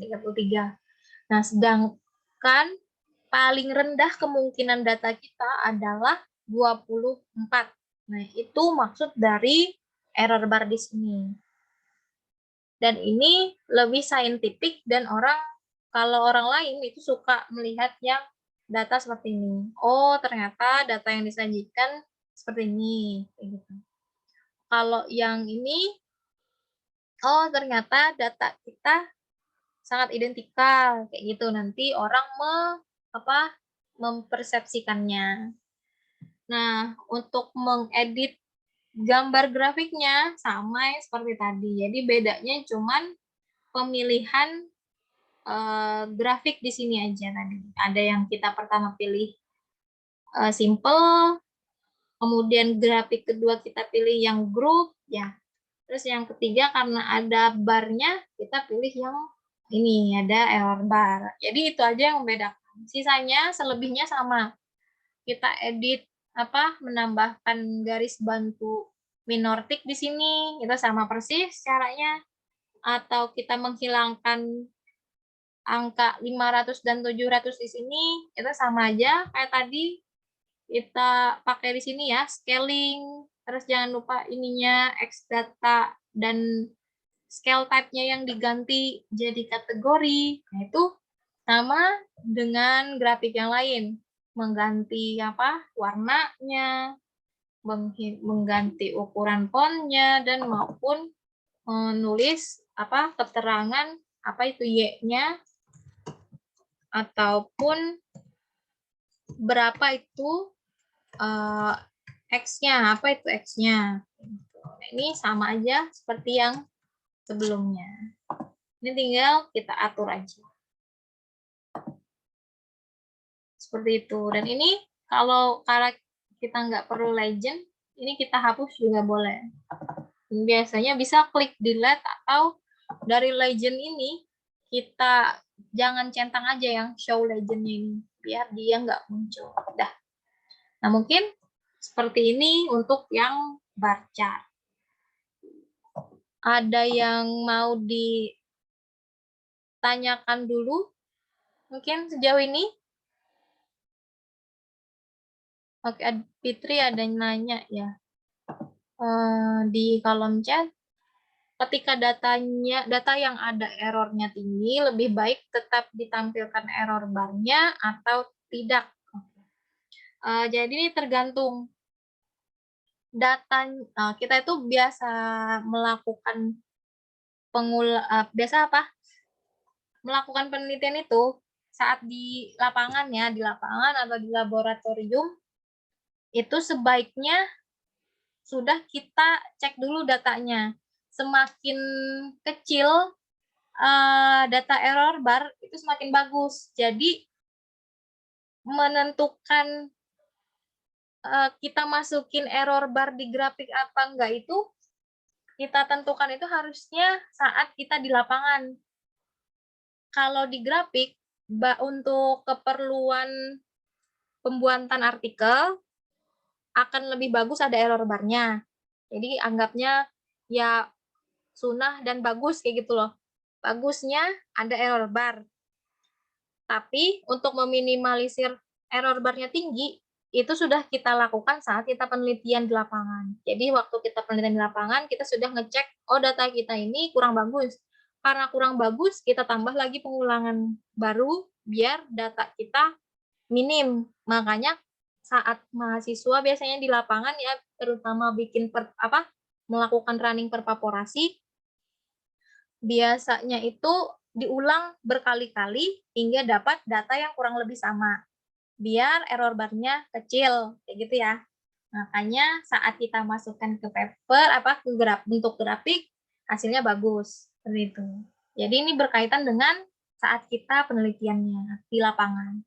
33. Nah, sedangkan paling rendah kemungkinan data kita adalah 24. Nah, itu maksud dari error bar di sini. Dan ini lebih saintifik dan kalau orang lain itu suka melihat yang data seperti ini. Oh, ternyata data yang disajikan seperti ini. Kayak gitu. Kalau yang ini, oh ternyata data kita sangat identikal. Kayak gitu. Nanti orang mempersepsikannya. Nah, untuk mengedit gambar grafiknya sama seperti tadi. Jadi bedanya cuman pemilihan grafik di sini aja tadi. Ada yang kita pertama pilih simple, kemudian grafik kedua kita pilih yang grup, ya. Terus yang ketiga karena ada barnya, kita pilih yang ini, ada error bar. Jadi itu aja yang membedakan. Sisanya, selebihnya sama. Kita edit menambahkan garis bantu minor tick di sini, itu sama persis caranya. Atau kita menghilangkan angka 500 dan 700 di sini, itu sama aja kayak tadi. Kita pakai di sini ya, scaling. Terus jangan lupa ininya X data dan scale type-nya yang diganti jadi kategori. Nah, itu sama dengan grafik yang lain. Mengganti warnanya, mengganti ukuran fontnya, dan maupun menulis keterangan itu Y-nya, ataupun berapa itu X-nya, apa itu X-nya. Nah, ini sama aja seperti yang sebelumnya. Ini tinggal kita atur aja. Seperti itu. Dan ini kalau kita nggak perlu legend, ini kita hapus juga boleh. Biasanya bisa klik delete, atau dari legend ini kita jangan centang aja yang show legendnya ini, biar dia nggak muncul. Dah. Nah, mungkin seperti ini untuk yang bar chart. Ada yang mau ditanyakan dulu? Mungkin sejauh ini? Oke, Fitri ada yang nanya ya. Di kolom chat, ketika data yang ada errornya tinggi, lebih baik tetap ditampilkan error barnya atau tidak. Jadi ini tergantung data. Kita itu biasa melakukan melakukan penelitian itu saat di lapangan ya, di lapangan atau di laboratorium, itu sebaiknya sudah kita cek dulu datanya. Semakin kecil data error bar itu semakin bagus. Jadi menentukan kita masukin error bar di grafik apa enggak itu kita tentukan itu harusnya saat kita di lapangan. Kalau di grafik untuk keperluan pembuatan artikel akan lebih bagus ada error barnya. Jadi anggapnya ya sunnah dan bagus kayak gitu loh. Bagusnya ada error bar. Tapi untuk meminimalisir error barnya tinggi, itu sudah kita lakukan saat kita penelitian di lapangan. Jadi waktu kita penelitian di lapangan, kita sudah ngecek, oh data kita ini kurang bagus. Karena kurang bagus, kita tambah lagi pengulangan baru biar data kita minim. Makanya saat mahasiswa biasanya di lapangan ya, terutama melakukan running perpaporasi, biasanya itu diulang berkali-kali hingga dapat data yang kurang lebih sama. Biar error barnya kecil, kayak gitu ya. Makanya saat kita masukkan ke paper, bentuk grafik, hasilnya bagus. Seperti itu. Jadi ini berkaitan dengan saat kita penelitiannya di lapangan.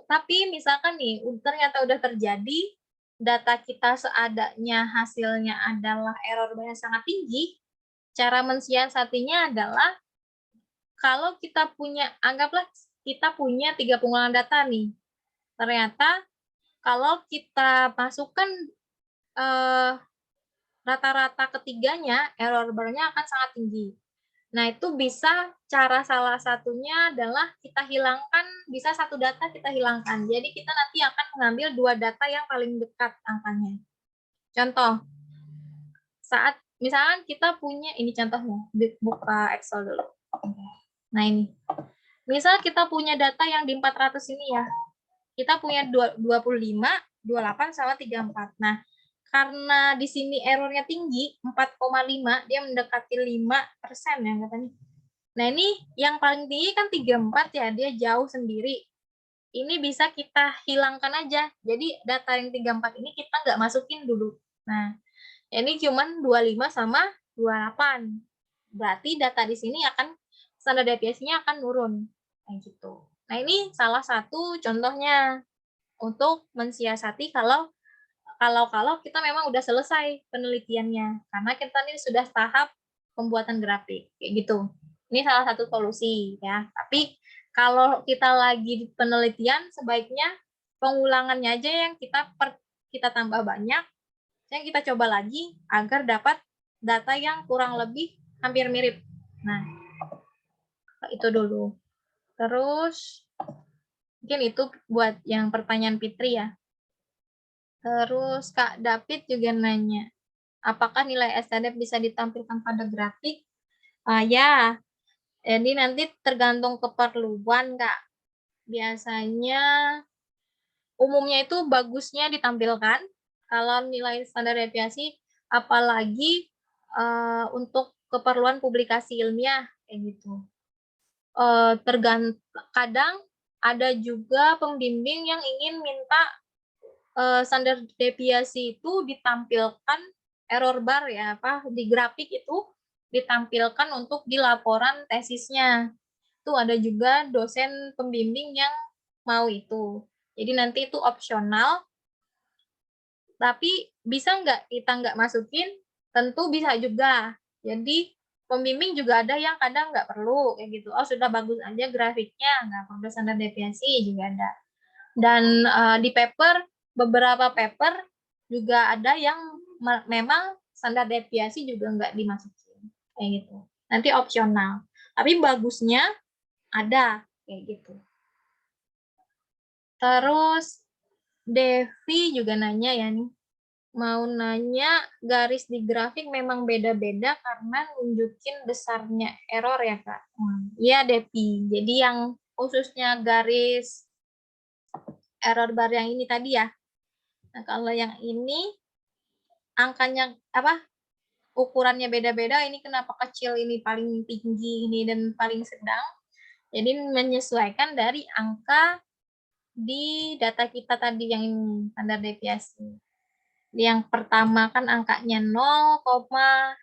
Tapi misalkan nih, ternyata udah terjadi, data kita seadanya hasilnya adalah error barnya sangat tinggi, cara mensiasatinya adalah kalau kita punya, anggaplah kita punya 3 pengumpulan data nih. Ternyata kalau kita masukkan rata-rata ketiganya, error bar-nya akan sangat tinggi. Nah, itu bisa cara salah satunya adalah kita hilangkan, bisa satu data kita hilangkan. Jadi kita nanti akan mengambil 2 data yang paling dekat angkanya. Contoh, saat misalkan kita punya, ini contohnya, buka Excel dulu. Nah, ini. Misal kita punya data yang di 400 ini ya. Kita punya 25, 28, sama 34. Nah, karena di sini errornya tinggi, 4,5, dia mendekati 5% ya katanya. Nah, ini yang paling tinggi kan 34 ya, dia jauh sendiri. Ini bisa kita hilangkan aja. Jadi data yang 34 ini kita nggak masukin dulu. Nah, ini cuman 25 sama 28. Berarti data di sini akan, standar deviasinya akan turun. Kayak gitu. Nah, ini salah satu contohnya untuk mensiasati kalau kita memang udah selesai penelitiannya, karena kita ini sudah tahap pembuatan grafik kayak gitu. Ini salah satu solusi ya. Tapi kalau kita lagi di penelitian, sebaiknya pengulangannya aja yang kita tambah banyak, yang kita coba lagi agar dapat data yang kurang lebih hampir mirip. Nah, itu dulu. Terus mungkin itu buat yang pertanyaan Fitri ya. Terus Kak David juga nanya, apakah nilai STDF bisa ditampilkan pada grafik? Ya, jadi nanti tergantung keperluan, Kak. Biasanya, umumnya itu bagusnya ditampilkan kalau nilai standar deviasi, apalagi untuk keperluan publikasi ilmiah, kayak gitu. Kadang ada juga pembimbing yang ingin minta standar deviasi itu ditampilkan, error bar ya, di grafik itu ditampilkan untuk di laporan tesisnya. Itu ada juga dosen pembimbing yang mau itu. Jadi nanti itu opsional, tapi bisa nggak kita nggak masukin? Tentu bisa juga. Jadi pembimbing juga ada yang kadang nggak perlu kayak gitu. Oh, sudah bagus aja grafiknya, nggak perlu standar deviasi juga ada. Dan di beberapa paper juga ada yang memang standar deviasi juga nggak dimasukin kayak gitu. Nanti opsional. Tapi bagusnya ada kayak gitu. Terus Devi juga nanya ya nih, mau nanya garis di grafik memang beda-beda karena nunjukin besarnya error ya Kak? Iya Devi, jadi yang khususnya garis error bar yang ini tadi ya. Nah, kalau yang ini angkanya ukurannya beda-beda, ini kenapa kecil, ini paling tinggi, ini dan paling sedang. Jadi menyesuaikan dari angka di data kita tadi yang ini, standar deviasi. Yang pertama kan angkanya 0,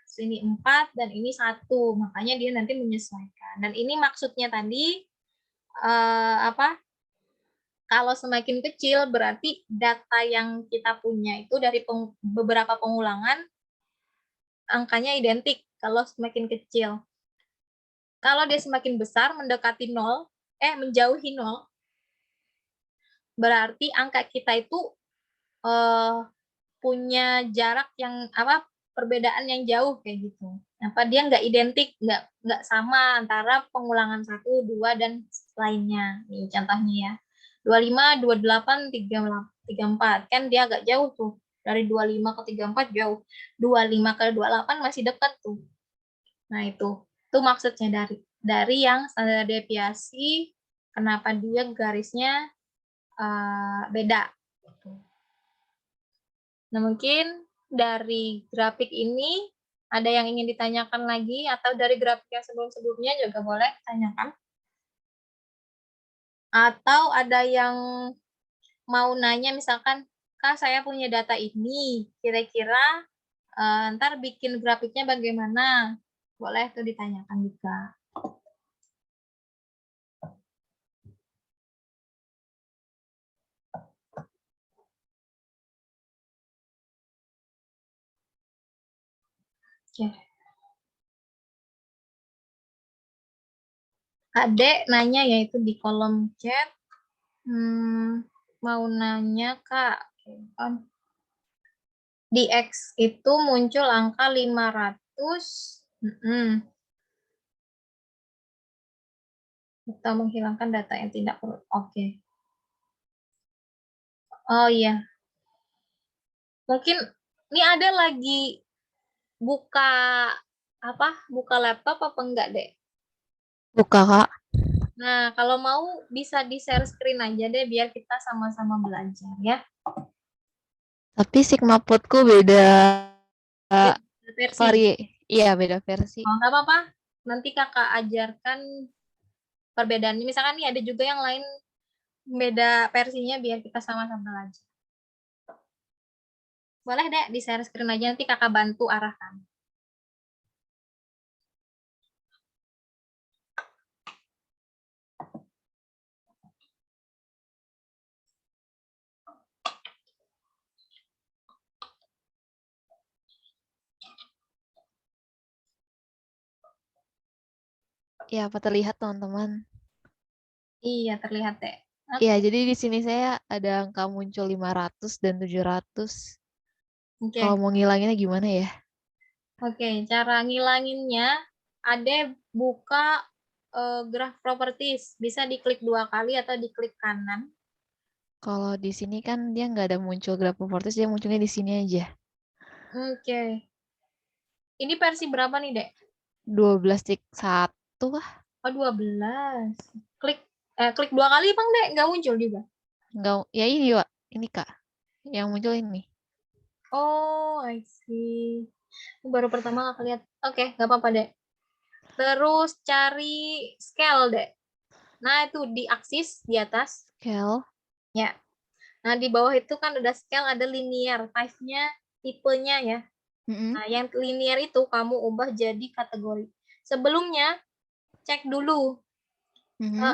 sini 4, dan ini 1. Makanya dia nanti menyesuaikan. Dan ini maksudnya tadi, kalau semakin kecil berarti data yang kita punya itu dari beberapa pengulangan angkanya identik kalau semakin kecil. Kalau dia semakin besar mendekati 0, menjauhi 0, berarti angka kita itu punya jarak yang perbedaan yang jauh kayak gitu. Dia nggak identik, nggak sama antara pengulangan 1, 2, dan lainnya. Nih contohnya ya. 25, 28, 34. Kan dia agak jauh tuh. Dari 25 ke 34 jauh. 25 ke 28 masih dekat tuh. Nah, itu maksudnya dari yang standar deviasi, kenapa dia garisnya beda. Nah, mungkin dari grafik ini ada yang ingin ditanyakan lagi, atau dari grafik yang sebelum-sebelumnya juga boleh tanyakan. Atau ada yang mau nanya, misalkan, Kak, saya punya data ini, kira-kira ntar bikin grafiknya bagaimana? Boleh tuh ditanyakan juga. Oke. Adek nanya yaitu di kolom chat. Mau nanya Kak, di X itu muncul angka 500. Kita menghilangkan data yang tidak perlu. Oke. Oh iya. Mungkin ini ada lagi buka buka laptop apa enggak, Dek? Buka, Kak. Nah, kalau mau bisa di-share screen aja deh biar kita sama-sama belajar ya. Tapi Sigmapodku beda Versi. Iya, beda versi. Oh, nggak apa-apa. Nanti kakak ajarkan perbedaannya. Misalkan nih ada juga yang lain beda versinya biar kita sama-sama belajar. Boleh deh di-share screen aja nanti kakak bantu arahkan. Ya, apa terlihat teman-teman? Iya, terlihat deh. Iya, Oke. jadi di sini saya ada angka muncul 500 dan 700. Oke. Kalau mau ngilanginnya gimana ya? Oke, cara ngilanginnya ada buka graph properties. Bisa diklik 2 kali atau diklik kanan. Kalau di sini kan dia nggak ada muncul graph properties, dia munculnya di sini aja. Oke. Ini versi berapa nih, Dek? 12.1 kah? Oh, 12. Klik 2 kali Bang, Dek, nggak muncul juga. Nggak, ya ini Wak. Ini Kak. Yang muncul ini. Oh, I see. Baru pertama aku lihat. Oke, nggak apa-apa, Dek. Terus cari scale, Dek. Nah, itu di aksis di atas. Scale. Ya. Nah, di bawah itu kan ada scale, ada linear. Type-nya, tipenya ya. Nah, yang linear itu kamu ubah jadi kategori. Sebelumnya, cek dulu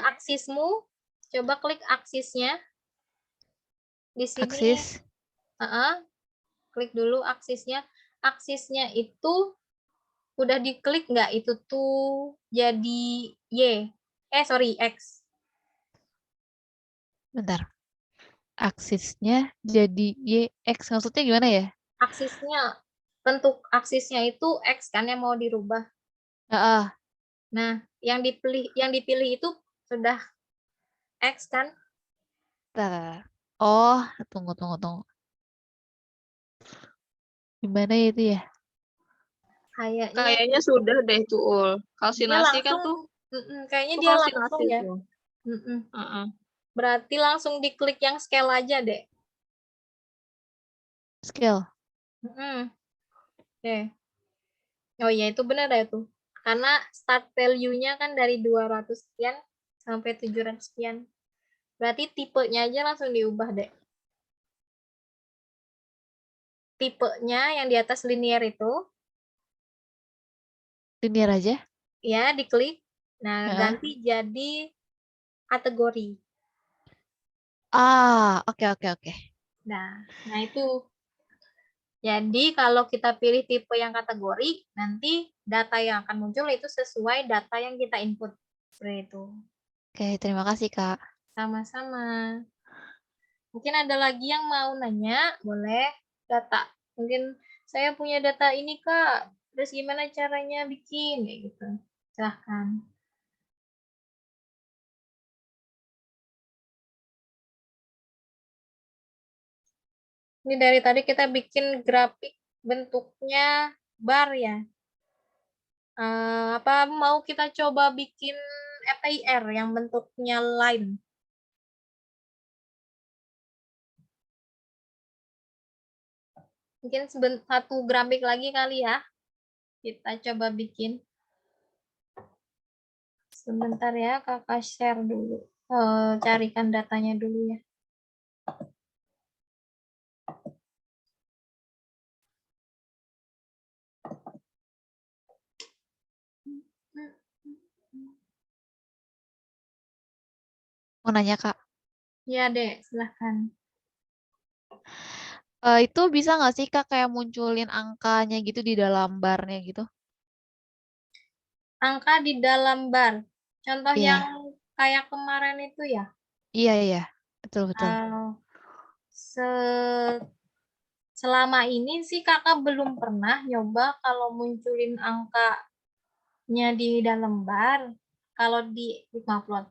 aksismu. Coba klik aksisnya. Di sini, Aksis. klik dulu aksisnya. Aksisnya itu udah diklik nggak? Itu tuh jadi Y. Sorry, X. Bentar. Aksisnya jadi Y. X. Maksudnya gimana ya? Aksisnya, bentuk aksisnya itu X kan yang mau dirubah. Ah, Nah, yang dipilih itu sudah X kan? bentar. Oh, tunggu. Gimana ya itu ya? Kayaknya Kayaknya sudah deh itu Ul. dia Kalsinasi kan langsung, tuh kayaknya tuh dia langsung kalsinasi ya. tuh. Heeh. Berarti langsung diklik yang scale aja deh. Scale. Oke. Oh iya, itu benar ya tuh. Karena start value-nya kan dari 200 sekian sampai 700 sekian. Berarti tipenya aja langsung diubah deh. Tipenya yang di atas linear itu, Linear aja. ya diklik. Nah, Heeh. ganti jadi kategori. Oke. Nah itu. Jadi kalau kita pilih tipe yang kategori, nanti data yang akan muncul itu sesuai data yang kita input. Seperti itu. Oke, terima kasih Kak. Sama-sama. Mungkin ada lagi yang mau nanya, boleh data. Mungkin saya punya data ini Kak, terus gimana caranya bikin, kayak gitu. Silahkan. Ini dari tadi kita bikin grafik bentuknya bar ya. Apa mau kita coba bikin FIR yang bentuknya line? Mungkin satu grafik lagi kali ya. Kita coba bikin. Sebentar ya, kakak share dulu. Carikan datanya dulu ya. Mau nanya Kak. Ya deh, silahkan. Itu bisa nggak sih Kak kayak munculin angkanya gitu di dalam barnya gitu? Angka di dalam bar. Contoh Iya. yang kayak kemarin itu ya. Iya, iya. Betul, betul. Selama ini sih kakak belum pernah nyoba kalau munculin angkanya di dalam bar, kalau di Matplotlib.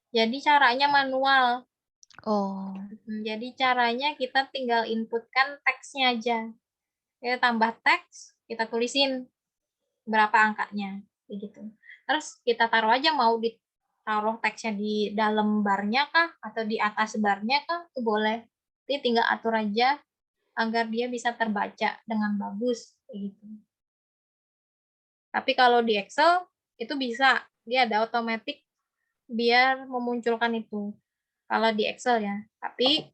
Jadi caranya manual. Oh. Jadi caranya kita tinggal inputkan teksnya aja. Kita tambah teks, kita tulisin berapa angkanya, begitu. Terus kita taruh aja mau ditaruh teksnya di dalam barnya kah atau di atas barnya kah, itu boleh. Jadi tinggal atur aja agar dia bisa terbaca dengan bagus, gitu. Tapi kalau di Excel itu bisa, dia ada otomatis biar memunculkan itu. Kalau di Excel ya. Tapi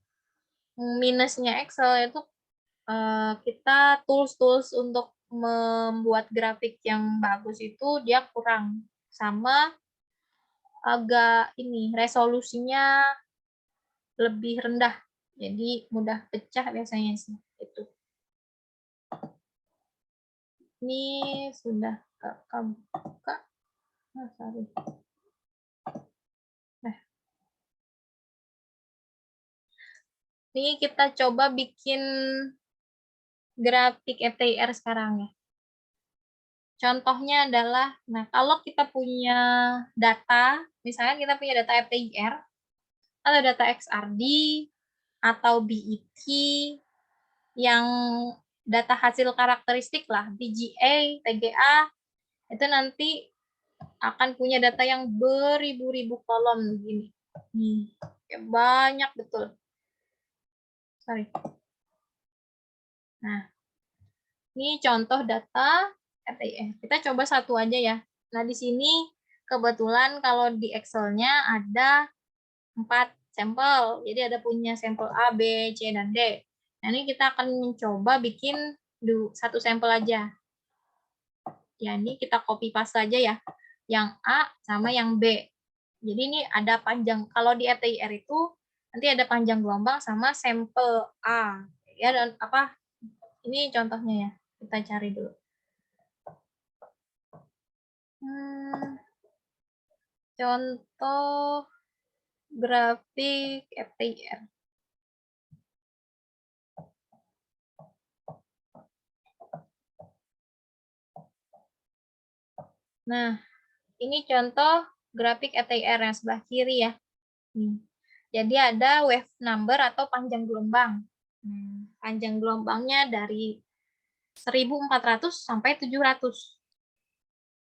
minusnya Excel itu kita tools-tools untuk membuat grafik yang bagus itu dia kurang, sama agak ini resolusinya lebih rendah, jadi mudah pecah biasanya sih itu. Ini sudah kakak buka. Sorry. Nah, ini kita coba bikin grafik ETR sekarang ya. Contohnya adalah, nah kalau kita punya data, misalnya kita punya data FTIR, atau data XRD, atau BET, yang data hasil karakteristik lah, TGA, TGA, itu nanti akan punya data yang beribu-ribu kolom begini. Ya banyak betul. Sorry. Nah, ini contoh data FTIR. Kita coba satu aja ya. Nah, di sini kebetulan kalau di Excel-nya ada 4 sampel. Jadi ada punya sampel A, B, C, dan D. Nah, ini kita akan mencoba bikin satu sampel aja. Ya, ini kita copy paste saja ya. Yang A sama yang B. Jadi ini ada panjang. Kalau di FTIR itu nanti ada panjang gelombang sama sampel A. Ya, dan apa? Ini contohnya ya. Kita cari dulu. Contoh grafik FTIR. Nah, ini contoh grafik FTIR yang sebelah kiri ya. Jadi ada wave number atau panjang gelombang. Panjang gelombangnya dari 1400 sampai 700.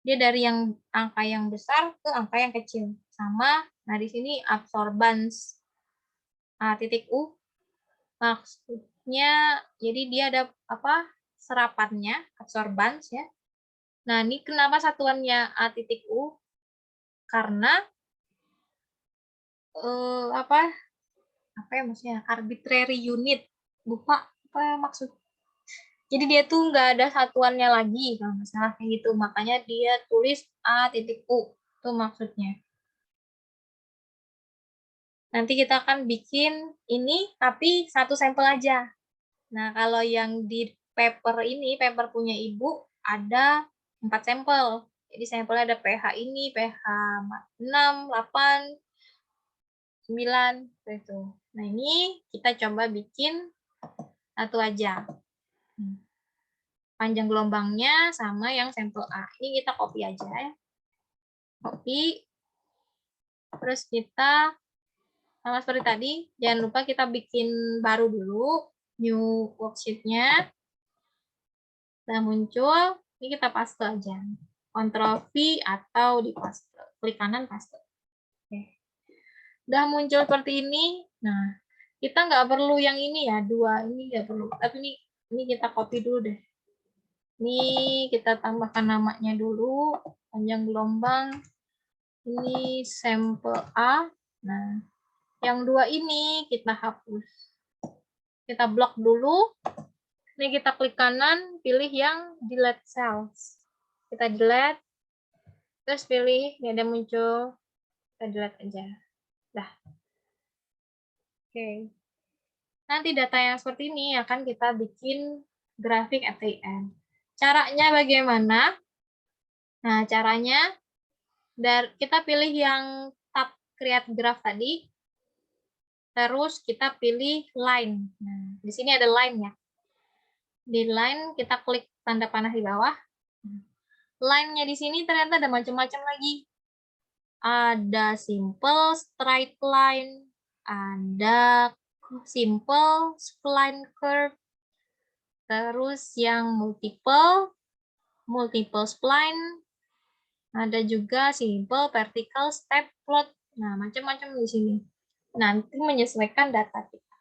Dia dari yang angka yang besar ke angka yang kecil. Sama, nah di sini absorbance titik U. Maksudnya, jadi dia ada apa? Serapannya, absorbance ya. Nah, ini kenapa satuannya A titik U? Karena apa ya maksudnya? Arbitrary unit. Lupa apa ya maksud. Jadi dia tuh nggak ada satuannya lagi kalau nggak salah kayak gitu. Makanya dia tulis A titik U. Itu maksudnya. Nanti kita akan bikin ini tapi satu sampel aja. Nah, kalau yang di paper ini, paper punya ibu, ada 4 sampel. Jadi sampelnya ada pH ini, pH 6, 8, 9, gitu. Nah, ini kita coba bikin satu aja. Panjang gelombangnya sama yang sampel A. Ini kita copy aja ya. Copy. Terus kita, sama seperti tadi, jangan lupa kita bikin baru dulu, new worksheet-nya. Sudah muncul, ini kita paste aja. Ctrl V atau di paste. Klik kanan paste. Oke. Udah muncul seperti ini. Nah, kita nggak perlu yang ini ya, 2 ini nggak perlu. Tapi ini kita copy dulu deh. Ini kita tambahkan namanya dulu, panjang gelombang. Ini sampel A. Nah, yang 2 ini kita hapus. Kita blok dulu. Ini kita klik kanan, pilih yang delete cells. Kita delete, terus pilih, ini ada muncul, kita delete aja. Dah. Oke. Nanti data yang seperti ini akan kita bikin grafik FTIR. Caranya bagaimana? Nah, caranya Kita pilih yang tab create graph tadi, terus kita pilih line. Nah, di sini ada line ya. Di line kita klik tanda panah di bawah. Line-nya di sini ternyata ada macam-macam lagi. Ada simple straight line, ada simple spline curve, terus yang multiple spline, ada juga simple vertical step plot. Nah, macam-macam di sini. Nanti menyesuaikan data kita.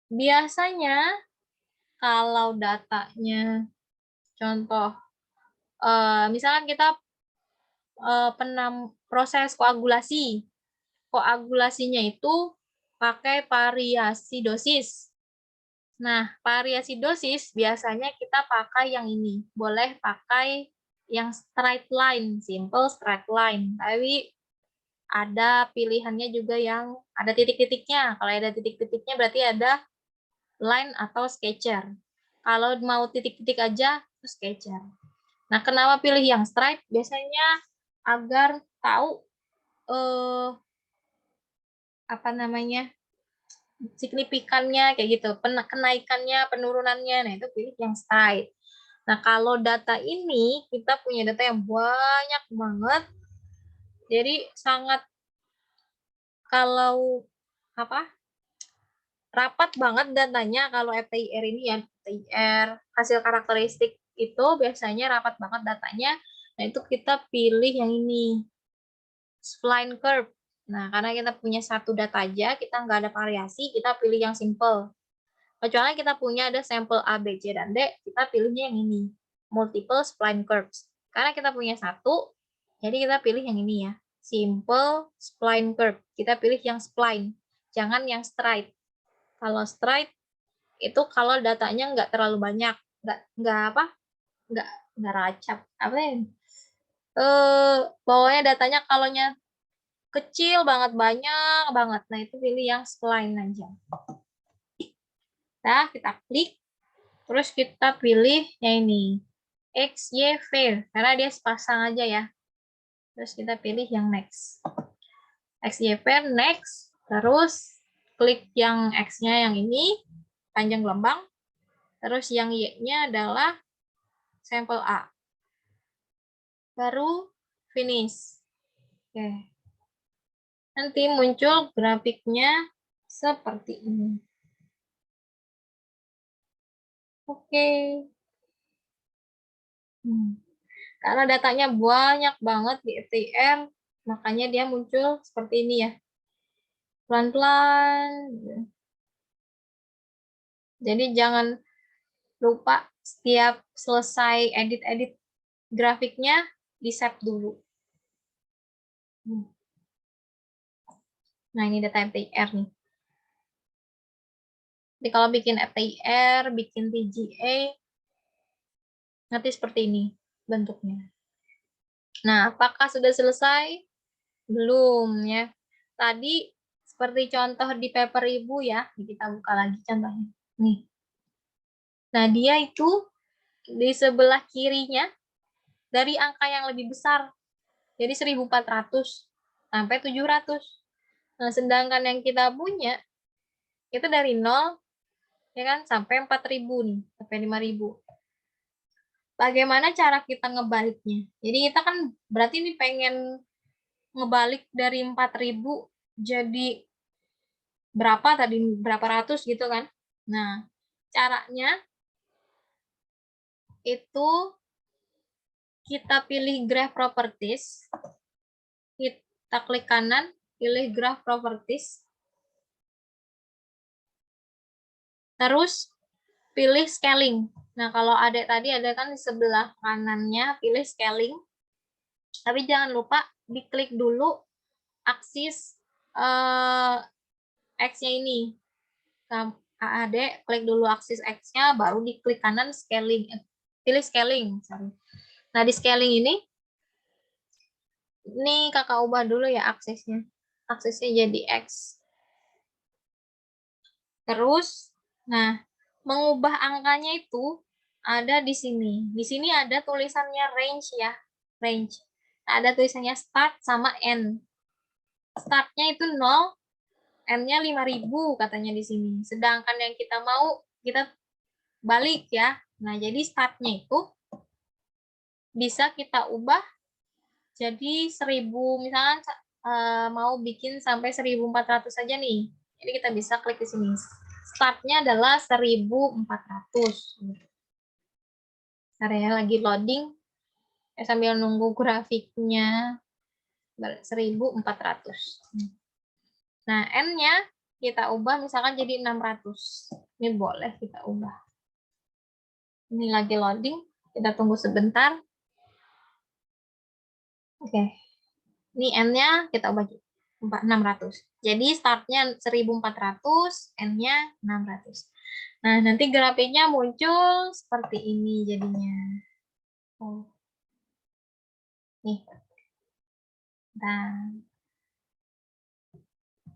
Biasanya kalau datanya, contoh, misalkan kita proses koagulasi. Koagulasinya itu pakai variasi dosis. Nah, variasi dosis biasanya kita pakai yang ini. Boleh pakai yang straight line, simple straight line. Tapi ada pilihannya juga yang ada titik-titiknya. Kalau ada titik-titiknya berarti ada line atau sketcher. Kalau mau titik-titik aja, itu sketcher. Nah, kenapa pilih yang straight? Biasanya agar tahu apa namanya, signifikannya kayak gitu, kenaikannya, penurunannya. Nah, itu pilih yang straight. Nah, kalau data ini kita punya data yang banyak banget. Jadi sangat kalau apa? Rapat banget datanya kalau FTIR ini ya, FTIR hasil karakteristik itu biasanya rapat banget datanya. Nah, itu kita pilih yang ini, spline curve. Nah, karena kita punya satu data aja, kita nggak ada variasi, kita pilih yang simple. Kecuali kita punya ada sampel A, B, C, dan D, kita pilihnya yang ini, multiple spline curves. Karena kita punya satu, jadi kita pilih yang ini ya, simple spline curve. Kita pilih yang spline, jangan yang straight. Kalau straight itu kalau datanya nggak terlalu banyak, nggak racap, apa ya? Pokoknya datanya kalaunya kecil banget, banyak banget. Nah, itu pilih yang spline aja. Nah, kita klik, terus kita pilih yang ini, X, Y, V, karena dia sepasang aja ya. Terus kita pilih yang next. X, Y, V, next. Terus klik yang X-nya yang ini, panjang gelombang. Terus yang Y-nya adalah sampel A. Baru finish. Oke. Nanti muncul grafiknya seperti ini. Oke. Karena datanya banyak banget di FTIR, makanya dia muncul seperti ini ya. Pelan-pelan. Jadi jangan lupa setiap selesai edit-edit grafiknya, di-save dulu. Nah, ini data FTIR nih. Jadi kalau bikin FTIR, bikin TGA, nanti seperti ini bentuknya. Nah, apakah sudah selesai? Belum ya. Tadi seperti contoh di paper ibu ya, kita buka lagi contohnya. Nih. Nah, dia itu di sebelah kirinya dari angka yang lebih besar. Jadi 1400 sampai 700. Nah, sedangkan yang kita punya itu dari 0 ya kan sampai 4000 nih, sampai 5000. Bagaimana cara kita ngebaliknya? Jadi kita kan berarti ini pengen ngebalik dari 4000 jadi berapa tadi, berapa ratus gitu kan. Nah, caranya itu kita pilih graph properties, kita klik kanan, pilih graph properties, terus pilih scaling. Nah, kalau adik tadi ada kan di sebelah kanannya, pilih scaling, tapi jangan lupa diklik dulu aksis X-nya ini. Adik klik dulu aksis X-nya, baru diklik kanan scaling, pilih scaling. Nah, di scaling ini kakak ubah dulu ya aksesnya. Aksesnya jadi X. Terus, nah, mengubah angkanya itu ada di sini. Di sini ada tulisannya range ya, range. Ada tulisannya start sama end. Startnya itu 0, N-nya 5.000 katanya di sini. Sedangkan yang kita mau, kita balik ya. Nah, jadi startnya itu bisa kita ubah jadi 1.000, misalkan mau bikin sampai 1.400 saja nih. Jadi kita bisa klik di sini. Startnya adalah 1.400. Area lagi loading. Sambil nunggu grafiknya 1.400. Nah, N-nya kita ubah misalkan jadi 600. Ini boleh kita ubah. Ini lagi loading. Kita tunggu sebentar. Oke. Ini N-nya kita ubah 600. Jadi startnya 1.400, N-nya 600. Nah, nanti grafiknya muncul seperti ini jadinya. Oh. Nih. Nah.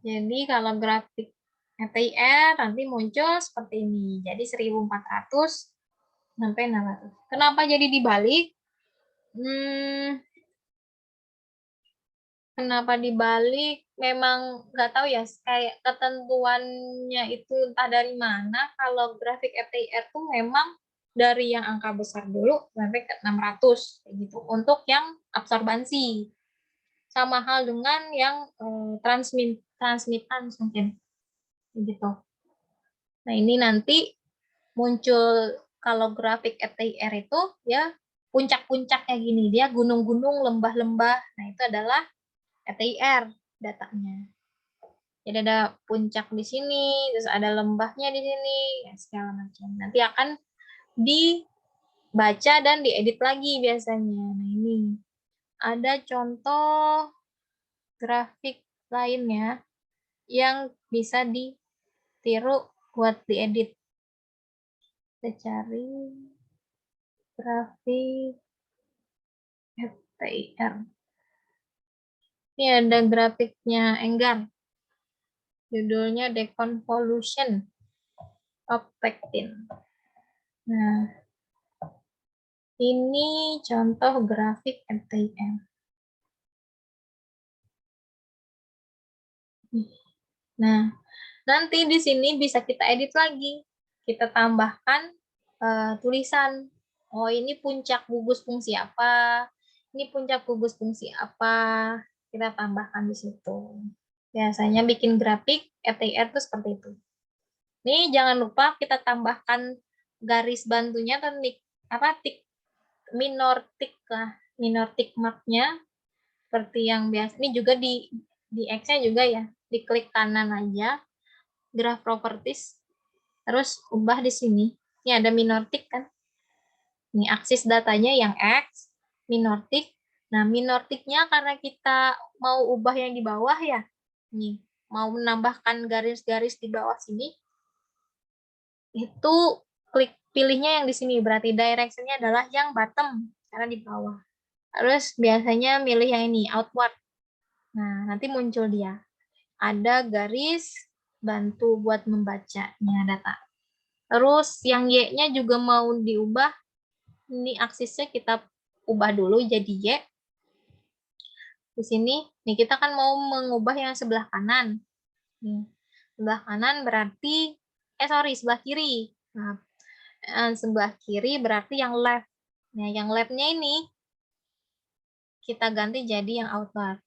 Jadi kalau grafik FTIR nanti muncul seperti ini. Jadi 1.400 sampai 600. Kenapa jadi dibalik? Kenapa dibalik? Memang nggak tahu ya, kayak ketentuannya itu entah dari mana. Kalau grafik FTIR tuh memang dari yang angka besar dulu sampai ke 600 kayak gitu. Untuk yang absorbansi. Sama hal dengan yang transmittance mungkin. Gitu. Nah, ini nanti muncul kalau grafik FTIR itu ya puncak-puncaknya gini, dia gunung-gunung, lembah-lembah. Nah, itu adalah FTIR datanya. Jadi ada puncak di sini, terus ada lembahnya di sini, ya segala macam. Nanti akan dibaca dan diedit lagi biasanya. Nah, ini ada contoh grafik lainnya yang bisa ditiru buat diedit. Kita cari grafik FTIR. Ini ada grafiknya Enggar. Judulnya Deconvolution of Pectin. Nah, ini contoh grafik FTIR. Nah, nanti di sini bisa kita edit lagi. Kita tambahkan tulisan. Oh, ini puncak gugus fungsi apa? Ini puncak gugus fungsi apa? Kita tambahkan di situ. Biasanya bikin grafik FTIR itu seperti itu. Ini jangan lupa kita tambahkan garis bantunya atau minor tick marknya seperti yang biasa. Ini juga di X-nya juga ya, diklik kanan aja, graph properties, terus ubah di sini. Ini ada minor tick kan? Ini aksis datanya yang X, minor tick. Nah, minor tick-nya karena kita mau ubah yang di bawah ya. Nih, mau menambahkan garis-garis di bawah sini. Itu klik pilihnya yang di sini, berarti direction-nya adalah yang bottom, karena di bawah. Terus biasanya milih yang ini, outward. Nah, nanti muncul dia. Ada garis bantu buat membacanya data. Terus yang Y-nya juga mau diubah. Ini aksisnya kita ubah dulu jadi Y. Di sini, nih kita kan mau mengubah yang sebelah kanan. Nih, sebelah kanan berarti, sebelah kiri. Nah, sebelah kiri berarti yang left. Nah, yang left-nya ini kita ganti jadi yang outward.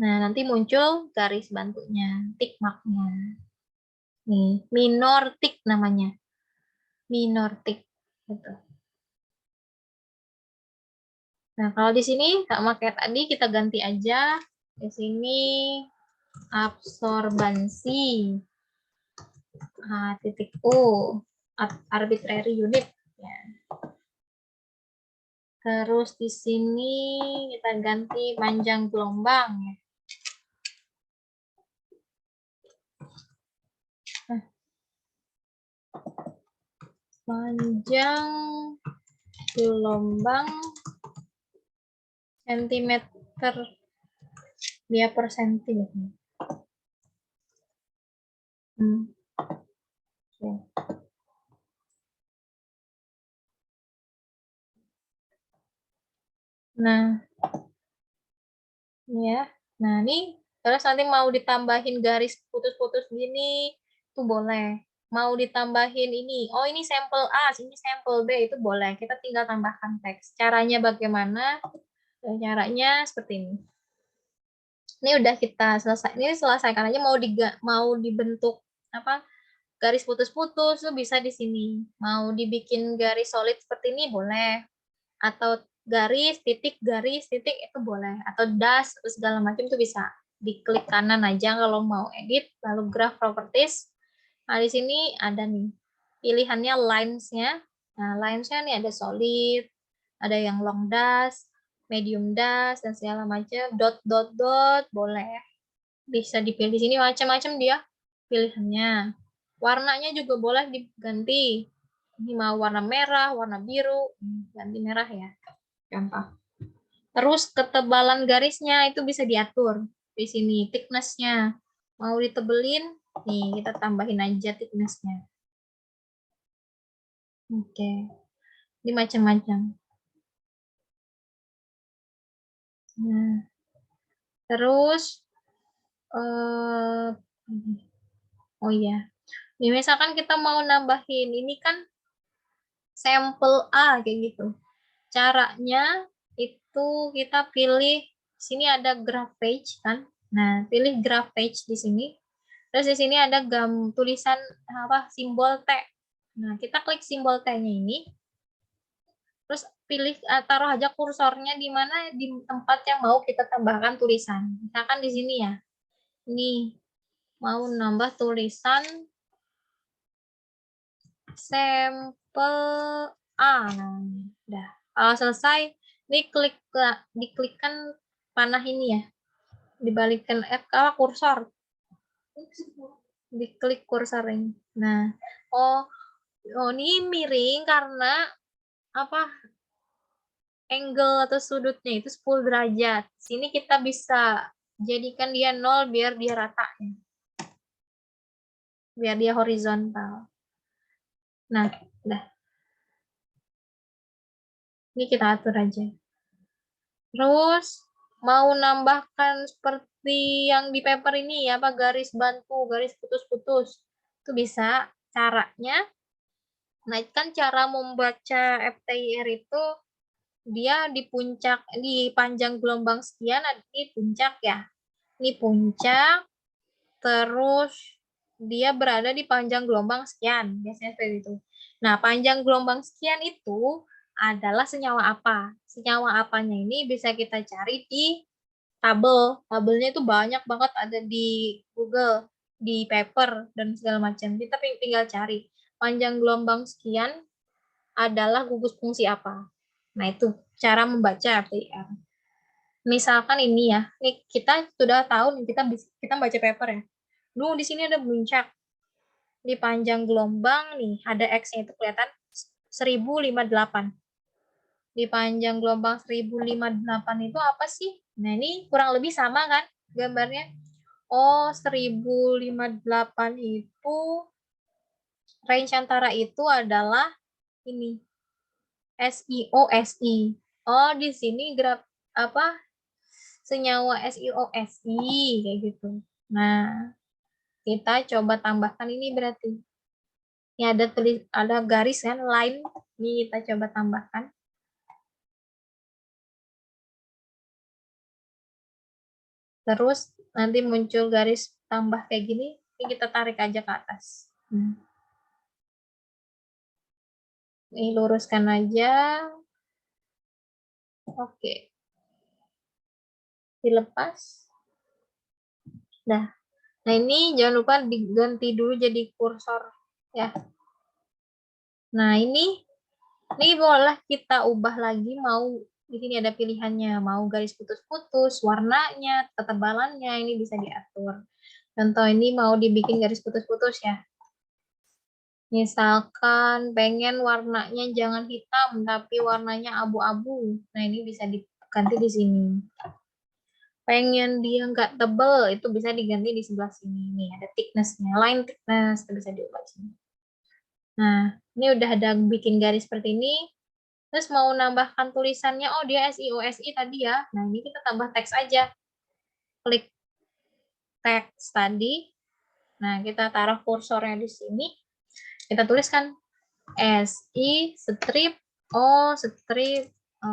Nah, nanti muncul garis bantunya, tick mark-nya. Nih, minor tick namanya. Minor tick. Gitu. Nah, kalau di sini sama kayak tadi kita ganti aja. Di sini absorbansi. Titik U. Arbitrary unit. Ya. Terus di sini kita ganti panjang gelombang. Ya. Nah. Panjang gelombang sentimeter dia per senti. Okay. Nah, Ya. Nah, ini terus nanti mau ditambahin garis putus-putus gini, itu boleh. Mau ditambahin ini, oh ini sampel A, ini sampel B, itu boleh. Kita tinggal tambahkan teks. Caranya bagaimana? Caranya seperti ini. Ini udah kita selesai. Ini selesaikan aja, mau dibentuk apa? Garis putus-putus tuh bisa di sini. Mau dibikin garis solid seperti ini boleh. Atau garis titik itu boleh, atau dash atau segala macam itu bisa. Diklik kanan aja kalau mau edit, lalu graph properties. Nah, di sini ada nih pilihannya lines-nya. Nah, lines-nya nih ada solid, ada yang long dash, medium dash, dan segala macam. Dot dot dot boleh. Bisa dipilih di sini macam-macam dia pilihannya. Warnanya juga boleh diganti. Ini mau warna merah, warna biru, ganti merah ya. Contoh. Terus ketebalan garisnya itu bisa diatur. Di sini thickness-nya. Mau ditebelin, nih kita tambahin aja thickness-nya. Oke. Ini macam-macam. Nah, terus oh iya. Nih misalkan kita mau nambahin ini kan sampel A kayak gitu. Caranya itu kita pilih sini ada graph page kan. Nah, pilih graph page di sini. Terus di sini ada tulisan apa simbol T. Nah, kita klik simbol T-nya ini. Terus pilih taruh aja kursornya di mana di tempat yang mau kita tambahkan tulisan. Misalkan di sini ya. Ini mau nambah tulisan sampel A. Nah, udah. Kalau selesai, ini diklikkan panah ini ya. Dibalikkan kursor. Diklik kursor ini. Nah, oh ini miring karena apa? Angle atau sudutnya itu 10 derajat. Sini kita bisa jadikan dia 0 biar dia rata. Biar dia horizontal. Nah, udah. Ini kita atur aja. Terus mau nambahkan seperti yang di paper ini ya, apa garis bantu, garis putus-putus. Itu bisa. Caranya, nah kan cara membaca FTIR itu dia di puncak, di panjang gelombang sekian, di puncak ya. Ini puncak, terus dia berada di panjang gelombang sekian, biasanya seperti itu. Nah, panjang gelombang sekian itu adalah senyawa apa? Senyawa apanya ini bisa kita cari di tabel. Tabelnya itu banyak banget ada di Google, di paper, dan segala macam. Kita tinggal cari. Panjang gelombang sekian adalah gugus fungsi apa. Nah, itu cara membaca FTIR. Misalkan ini ya, nih kita sudah tahu nih, kita baca paper ya. Dulu di sini ada puncak. Di panjang gelombang nih, ada X-nya itu kelihatan 1058. Di panjang gelombang 1058 itu apa sih? Nah, ini kurang lebih sama kan gambarnya? Oh, 1058 itu range antara itu adalah ini SiO-Si. Oh, di sini graf apa? Senyawa SiO-Si kayak gitu. Nah, kita coba tambahkan ini berarti. Ini ada garis kan, line. Ini kita coba tambahkan. Terus nanti muncul garis tambah kayak gini, ini kita tarik aja ke atas. Ini luruskan aja. Oke. Dilepas. Nah, ini jangan lupa diganti dulu jadi kursor ya. Nah, ini boleh kita ubah lagi, mau di sini ada pilihannya, mau garis putus-putus, warnanya, ketebalannya, ini bisa diatur. Contoh ini mau dibikin garis putus-putus ya. Misalkan pengen warnanya jangan hitam, tapi warnanya abu-abu. Nah, ini bisa diganti di sini. Pengen dia nggak tebel, itu bisa diganti di sebelah sini. Nih, ada thickness-nya, line thickness, itu bisa diubah sini. Nah, ini udah ada bikin garis seperti ini. Terus mau nambahkan tulisannya, oh dia SiO-Si tadi ya. Nah, ini kita tambah teks aja. klik text tadi. Nah, kita taruh kursornya di sini. Kita tuliskan SI strip O strip O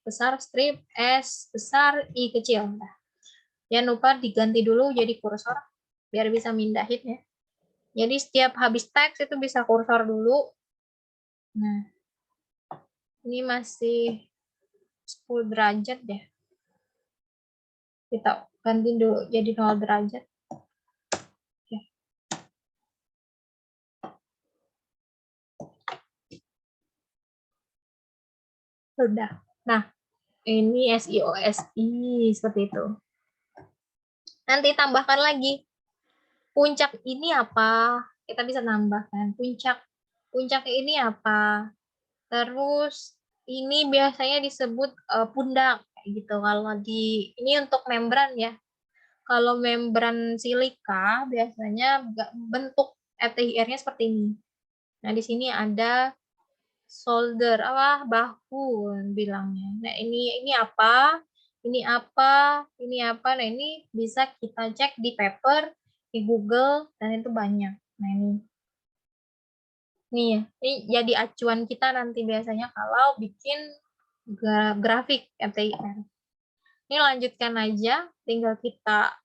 besar strip S besar I kecil. Nah, jangan lupa diganti dulu jadi kursor biar bisa mindahin ya. Jadi setiap habis teks itu bisa kursor dulu. Nah, ini masih 10 derajat ya. Kita ganti dulu jadi 0 derajat. Oke. Sudah. Nah, ini SIOSI seperti itu. Nanti tambahkan lagi. Puncak ini apa? Kita bisa tambahkan. Puncak ini apa? Terus ini biasanya disebut pundak gitu. Kalau di ini untuk membran ya. Kalau membran silika biasanya bentuk ETIR-nya seperti ini. Nah, di sini ada shoulder bahu bilangnya. Nah, ini apa? Ini apa? Ini apa? Nah, ini bisa kita cek di paper, di Google, dan itu banyak. Nah, ini. Nih ya, ini jadi acuan kita nanti biasanya kalau bikin grafik ETIR. Ini lanjutkan aja, tinggal kita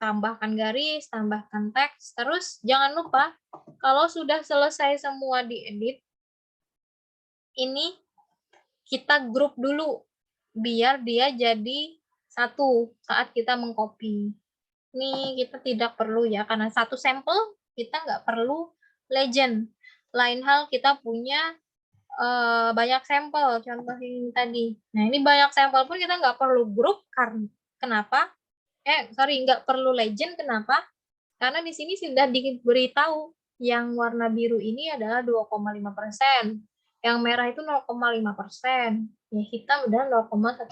tambahkan garis, tambahkan teks. Terus jangan lupa, kalau sudah selesai semua diedit, ini kita grup dulu, biar dia jadi satu saat kita mengcopy. Ini kita tidak perlu ya, karena satu sampel kita nggak perlu legend. Lain hal kita punya banyak sampel, contoh ini tadi. Nah, ini banyak sampel pun kita nggak perlu grup, karena kenapa? Nggak perlu legend, kenapa? Karena di sini sudah diberitahu yang warna biru ini adalah 2,5%, yang merah itu 0,5%, yang hitam adalah 0,1%.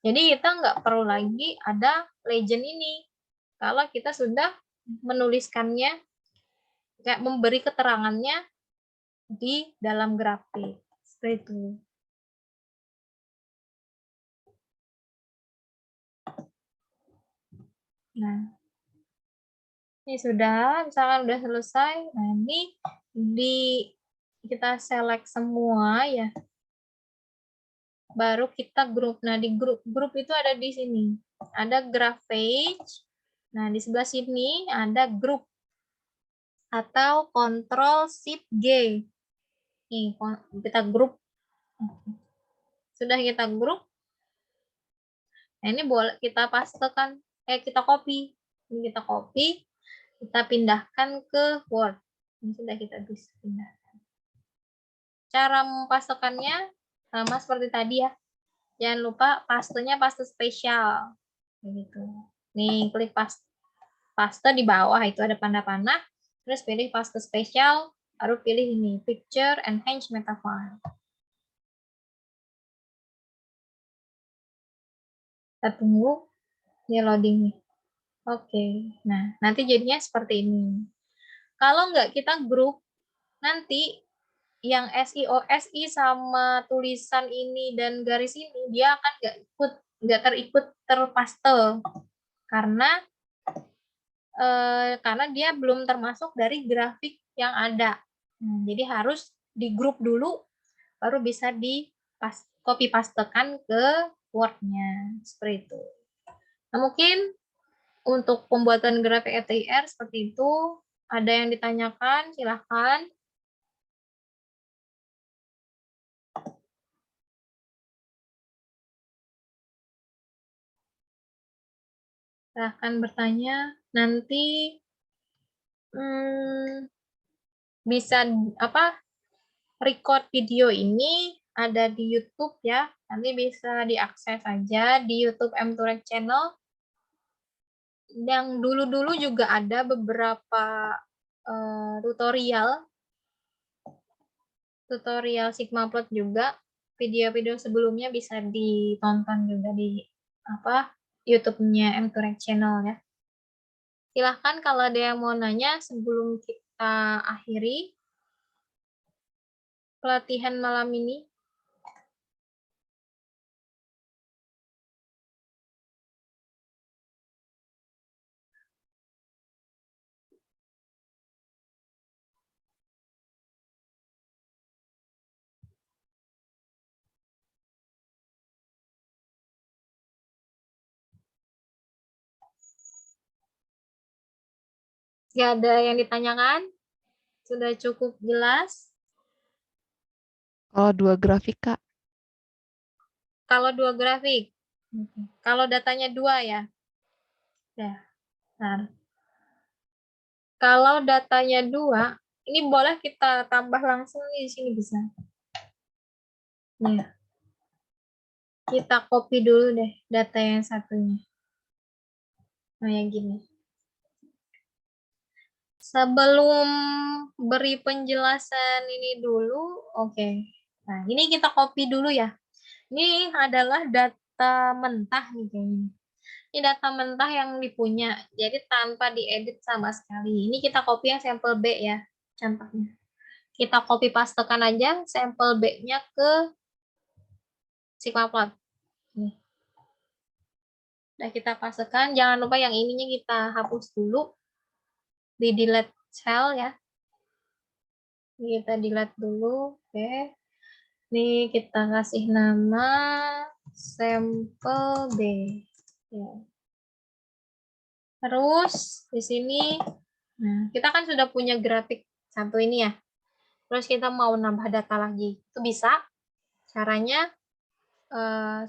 Jadi kita nggak perlu lagi ada legend ini. Kalau kita sudah menuliskannya, kayak memberi keterangannya di dalam grafik. Seperti itu. Nah, ini sudah, misalkan udah selesai. Nah, ini kita select semua ya. Baru kita grup. Nah, di grup itu ada di sini. Ada graph page. Nah, di sebelah sini ada grup atau Ctrl Shift G. Nih, kita grup. Sudah kita grup. Nah, ini boleh kita pastekan, kita copy. Ini kita copy, kita pindahkan ke Word. Ini sudah kita bisa pindahkan. Cara mempastekannya sama seperti tadi ya. Jangan lupa pastenya paste spesial. Begitu. Nih, klik paste di bawah itu ada panah-panah, terus pilih paste spesial, baru pilih ini, picture enhance metafile. Kita tunggu dia loading nih. Oke, nah nanti jadinya seperti ini. Kalau nggak kita grup, nanti yang SIOSI sama tulisan ini dan garis ini dia akan nggak terikut terpaste karena dia belum termasuk dari grafik yang ada. Jadi harus di grup dulu, baru bisa di copy pastekan ke Word-nya. Seperti itu. Nah, mungkin untuk pembuatan grafik ETIR seperti itu. Ada yang ditanyakan, silahkan. Silahkan bertanya. Nanti bisa record video ini ada di YouTube ya. Nanti bisa diakses aja di YouTube M2Rec Channel. Yang dulu-dulu juga ada beberapa tutorial Sigmaplot juga. Video-video sebelumnya bisa ditonton juga di YouTube-nya M2Rec Channel ya. Silahkan kalau ada yang mau nanya sebelum kita akhiri pelatihan malam ini. Nggak ada yang ditanyakan? Sudah cukup jelas? Kalau 2 grafik, Kak. Kalau 2 grafik. Kalau datanya 2 ya. Ya. Nah, kalau datanya 2, ini boleh kita tambah langsung nih di sini bisa. Nih. Kita copy dulu deh data yang satunya. Nah, yang gini. Sebelum beri penjelasan ini dulu, oke. Nah, ini kita copy dulu ya. Ini adalah data mentah nih kayaknya. Ini data mentah yang dipunya, jadi tanpa diedit sama sekali. Ini kita copy yang sampel B ya, contohnya. Kita copy pastekan aja sampel B-nya ke Sigmaplot. Nih. Udah kita pastekan, jangan lupa yang ininya kita hapus dulu. Di delete cell ya. Ini kita delete dulu, oke. Ini kita kasih nama sampel B. Ya. Terus di sini, nah kita kan sudah punya grafik satu ini ya. Terus kita mau nambah data lagi, itu bisa. Caranya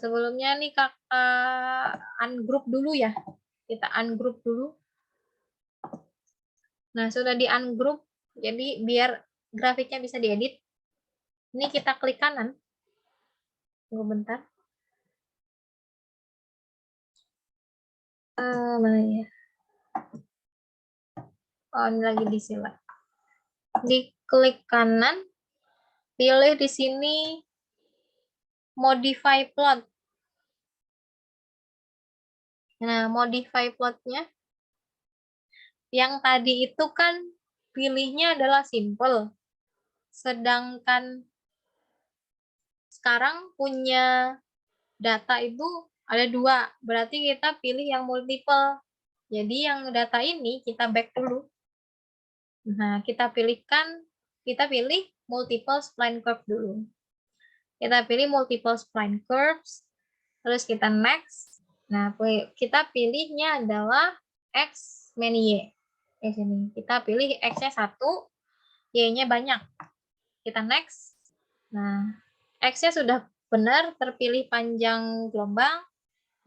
sebelumnya nih kakak ungroup dulu ya. Kita ungroup dulu. Nah sudah di ungroup, jadi biar grafiknya bisa diedit. Ini kita klik kanan. Tunggu bentar. Mana ya? Oh, ini lagi di sila. Di klik kanan, pilih di sini modify plot. Nah, modify plotnya, yang tadi itu kan pilihnya adalah simple. Sedangkan sekarang punya data itu ada 2, berarti kita pilih yang multiple. Jadi yang data ini kita back dulu. Nah, kita pilih multiple spline curve dulu. Kita pilih multiple spline curves, terus kita next. Nah, kita pilihnya adalah X many Y. Di sini kita pilih X-nya 1, Y-nya banyak. Kita next. Nah, X-nya sudah benar terpilih panjang gelombang,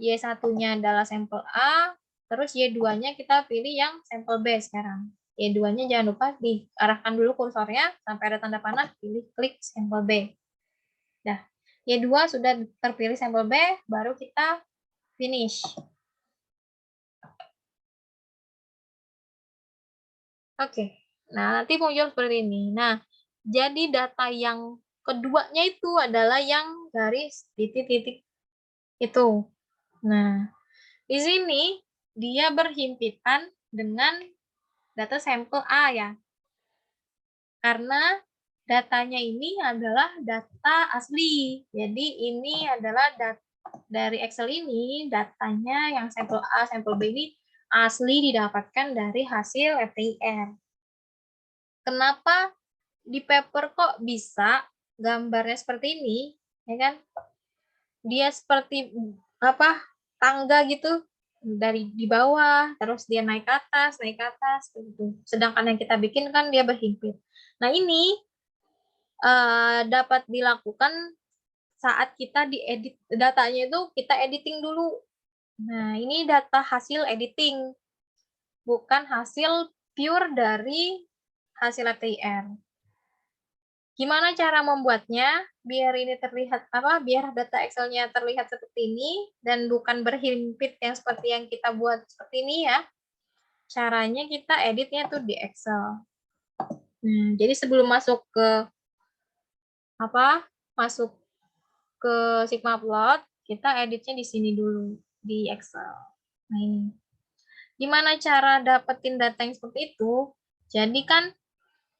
Y1-nya adalah sampel A, terus Y2-nya kita pilih yang sampel B sekarang. Y2-nya jangan lupa diarahkan dulu kursornya sampai ada tanda panah, pilih klik sampel B. Nah, Y2 sudah terpilih sampel B, baru kita finish. Oke, nah nanti muncul seperti ini. Nah, jadi data yang keduanya itu adalah yang garis titik-titik itu. Nah, di sini dia berhimpitan dengan data sampel A ya. Karena datanya ini adalah data asli. Jadi ini adalah dari Excel ini, datanya yang sampel A, sampel B ini asli didapatkan dari hasil FTIR. Kenapa di paper kok bisa gambarnya seperti ini, ya kan? Dia seperti tangga gitu, dari di bawah, terus dia naik ke atas, begitu. Sedangkan yang kita bikin kan dia berhimpit. Nah ini dapat dilakukan saat kita diedit datanya itu, kita editing dulu. Nah ini data hasil editing, bukan hasil pure dari hasil FTIR. Gimana cara membuatnya biar ini terlihat biar data Excel-nya terlihat seperti ini dan bukan berhimpit yang seperti yang kita buat seperti ini ya. Caranya kita editnya tuh di Excel. Jadi sebelum masuk ke masuk ke Sigmaplot, kita editnya di sini dulu di Excel. Nah ini. Gimana cara dapetin data yang seperti itu? Jadi kan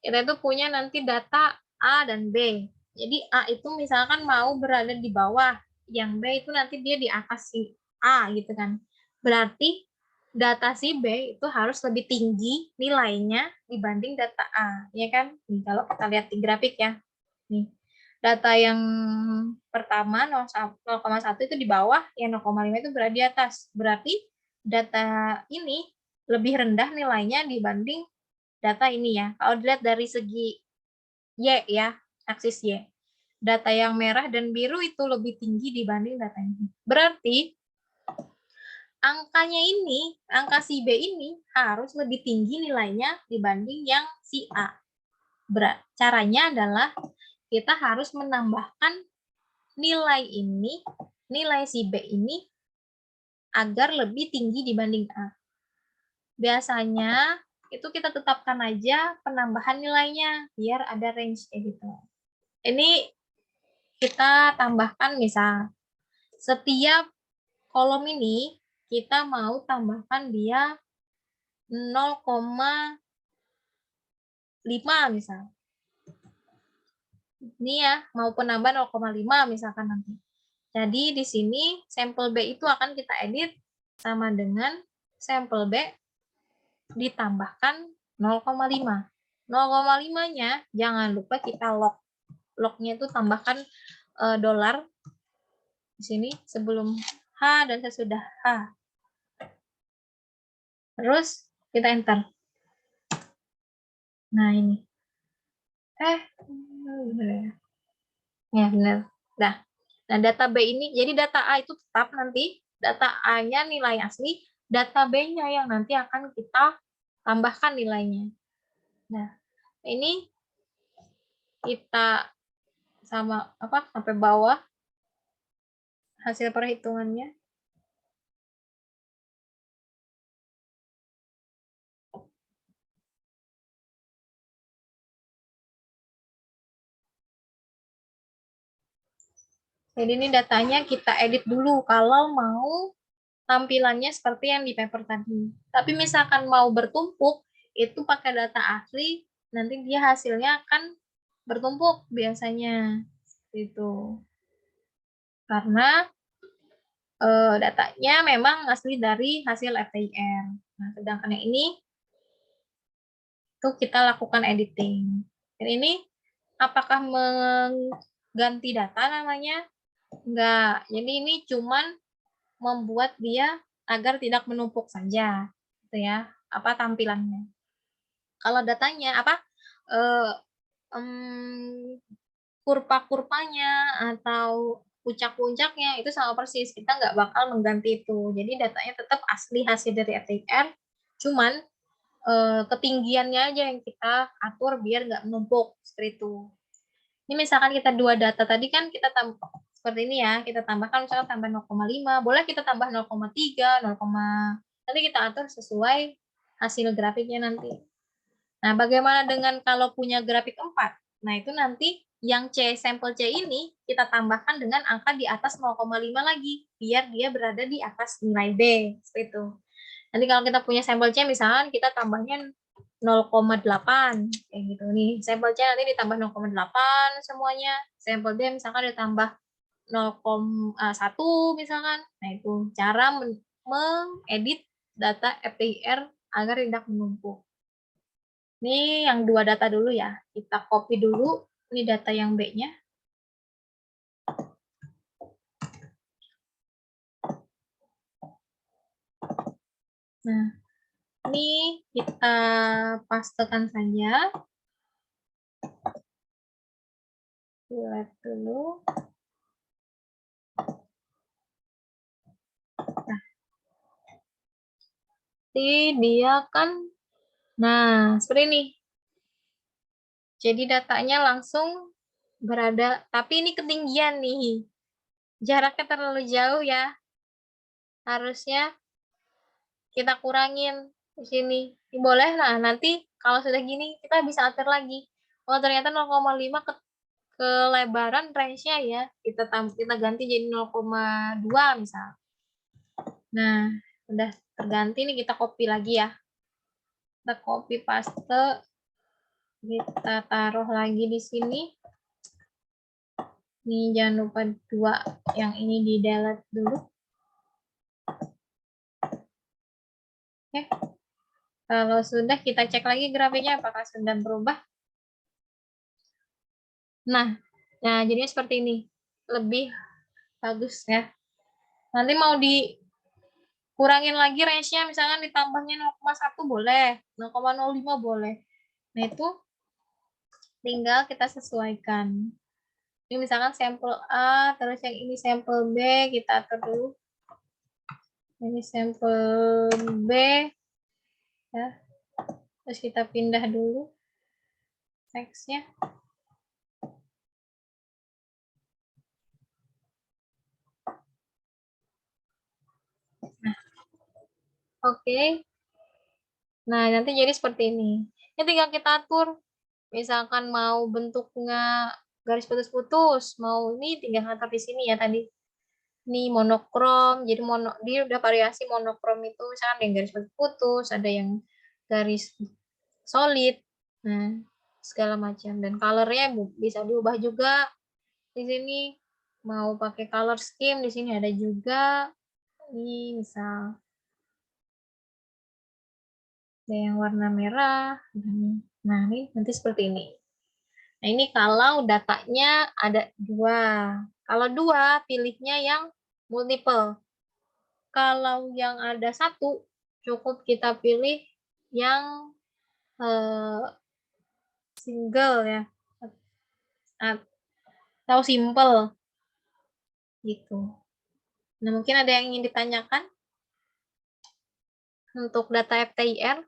kita itu punya nanti data A dan B. Jadi A itu misalkan mau berada di bawah, yang B itu nanti dia di atas si A gitu kan. Berarti data si B itu harus lebih tinggi nilainya dibanding data A, ya kan? Nih, kalau kita lihat di grafik ya. Nih, data yang pertama 0,1 itu di bawah, yang 0,5 itu berada di atas. Berarti data ini lebih rendah nilainya dibanding data ini ya. Kalau dilihat dari segi Y ya, aksis Y. Data yang merah dan biru itu lebih tinggi dibanding data ini. Berarti angkanya ini, angka si B ini harus lebih tinggi nilainya dibanding yang si A. Caranya adalah kita harus menambahkan nilai ini, nilai si B ini agar lebih tinggi dibanding A. Biasanya itu kita tetapkan aja penambahan nilainya biar ada range kayak gitu. Ini kita tambahkan misal setiap kolom ini kita mau tambahkan dia 0,5 misal. Ini ya, mau penambah 0,5 misalkan nanti. Jadi di sini sampel B itu akan kita edit sama dengan sampel B ditambahkan 0,5. 0,5-nya jangan lupa kita lock. Locknya itu tambahkan dolar di sini sebelum H dan sesudah H. Terus kita enter. Nah ini. Bener ya. Ya benar. Nah data B ini, jadi data A itu tetap nanti, data A-nya nilai asli, data B-nya yang nanti akan kita tambahkan nilainya. Nah ini kita sama apa sampai bawah hasil perhitungannya. Jadi ini datanya kita edit dulu kalau mau tampilannya seperti yang di paper tadi. Tapi misalkan mau bertumpuk, itu pakai data asli, nanti dia hasilnya akan bertumpuk biasanya. Itu. Karena datanya memang asli dari hasil FTIR. Nah, sedangkan yang ini itu kita lakukan editing. Dan ini apakah mengganti data namanya? Enggak. Jadi ini cuman membuat dia agar tidak menumpuk saja, gitu ya. Apa tampilannya? Kalau datanya apa kurva-kurvanya atau puncak-puncaknya itu sama persis, kita nggak bakal mengganti itu. Jadi datanya tetap asli hasil dari FTIR, cuman ketinggiannya aja yang kita atur biar nggak menumpuk seperti itu. Ini misalkan kita dua data tadi kan kita tambah seperti ini ya, kita tambahkan misalkan tambah 0,5, boleh kita tambah 0,3, 0, nanti kita atur sesuai hasil grafiknya nanti. Nah, bagaimana dengan kalau punya grafik 4? Nah, itu nanti yang sampel C ini kita tambahkan dengan angka di atas 0,5 lagi, biar dia berada di atas nilai B, seperti itu. Nanti kalau kita punya sampel C, misalkan kita tambahnya 0,8, kayak gitu nih. Sampel C nanti ditambah 0,8 semuanya, sampel D misalkan ditambah 0,1 misalkan. Nah, itu cara mengedit data FTIR agar tidak menumpuk. Ini yang dua data dulu ya. Kita copy dulu. Ini data yang B-nya. Nah, ini kita pastekan saja. Lihat dulu. Nah, jadi dia kan, nah seperti ini. Jadi datanya langsung berada, tapi ini ketinggian nih. Jaraknya terlalu jauh ya. Harusnya kita kurangin di sini. Boleh lah, nanti kalau sudah gini kita bisa atur lagi. Kalau ternyata 0,5 kelebaran range-nya ya, kita ganti jadi 0,2 misal. Nah, udah terganti nih, kita copy lagi ya. Kita copy paste, kita taruh lagi di sini. Ini jangan lupa dua yang ini di delete dulu. Oke. Kalau sudah kita cek lagi grafiknya apakah sudah berubah. Nah, jadinya seperti ini. Lebih bagus ya. Nanti mau kurangin lagi range-nya, misalkan ditambahnya 0,1 boleh, 0,05 boleh. Nah, itu tinggal kita sesuaikan. Ini misalkan sampel A, terus yang ini sampel B, kita atur dulu. Ini sampel B, ya. Terus kita pindah dulu teksnya. Nah, oke. Nah, nanti jadi seperti ini. Ini tinggal kita atur. Misalkan mau bentuknya garis putus-putus, mau ini tinggal ngatur di sini ya tadi. Ini monokrom, jadi dia udah variasi monokrom itu, misalkan ada yang garis putus, ada yang garis solid, nah segala macam. Dan colornya bisa diubah juga di sini. Mau pakai color scheme di sini ada juga. Ini misal ada yang warna merah. Nah ini nanti seperti ini. Nah ini kalau datanya ada 2. Kalau 2 pilihnya yang multiple. Kalau yang ada 1 cukup kita pilih yang single ya, atau simple gitu. Nah mungkin ada yang ingin ditanyakan untuk data FTIR.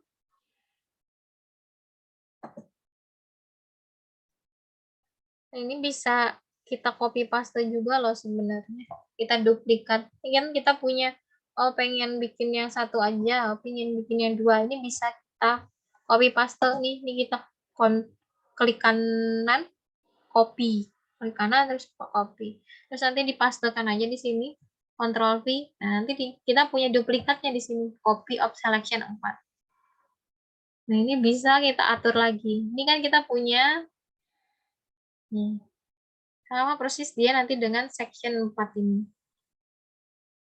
Nah, ini bisa kita copy paste juga loh sebenarnya. Kita duplikat. Ini kan kita punya, pengen bikin yang 1 aja, pengen bikin yang 2. Ini bisa kita copy paste nih. Ini kita klik kanan, copy. Klik kanan terus copy. Terus nanti dipastekan aja di sini. Ctrl V. Nah, nanti kita punya duplikatnya di sini. Copy of selection 4. Nah, ini bisa kita atur lagi. Ini kan kita punya nih. Sama persis dia nanti dengan section 4 ini.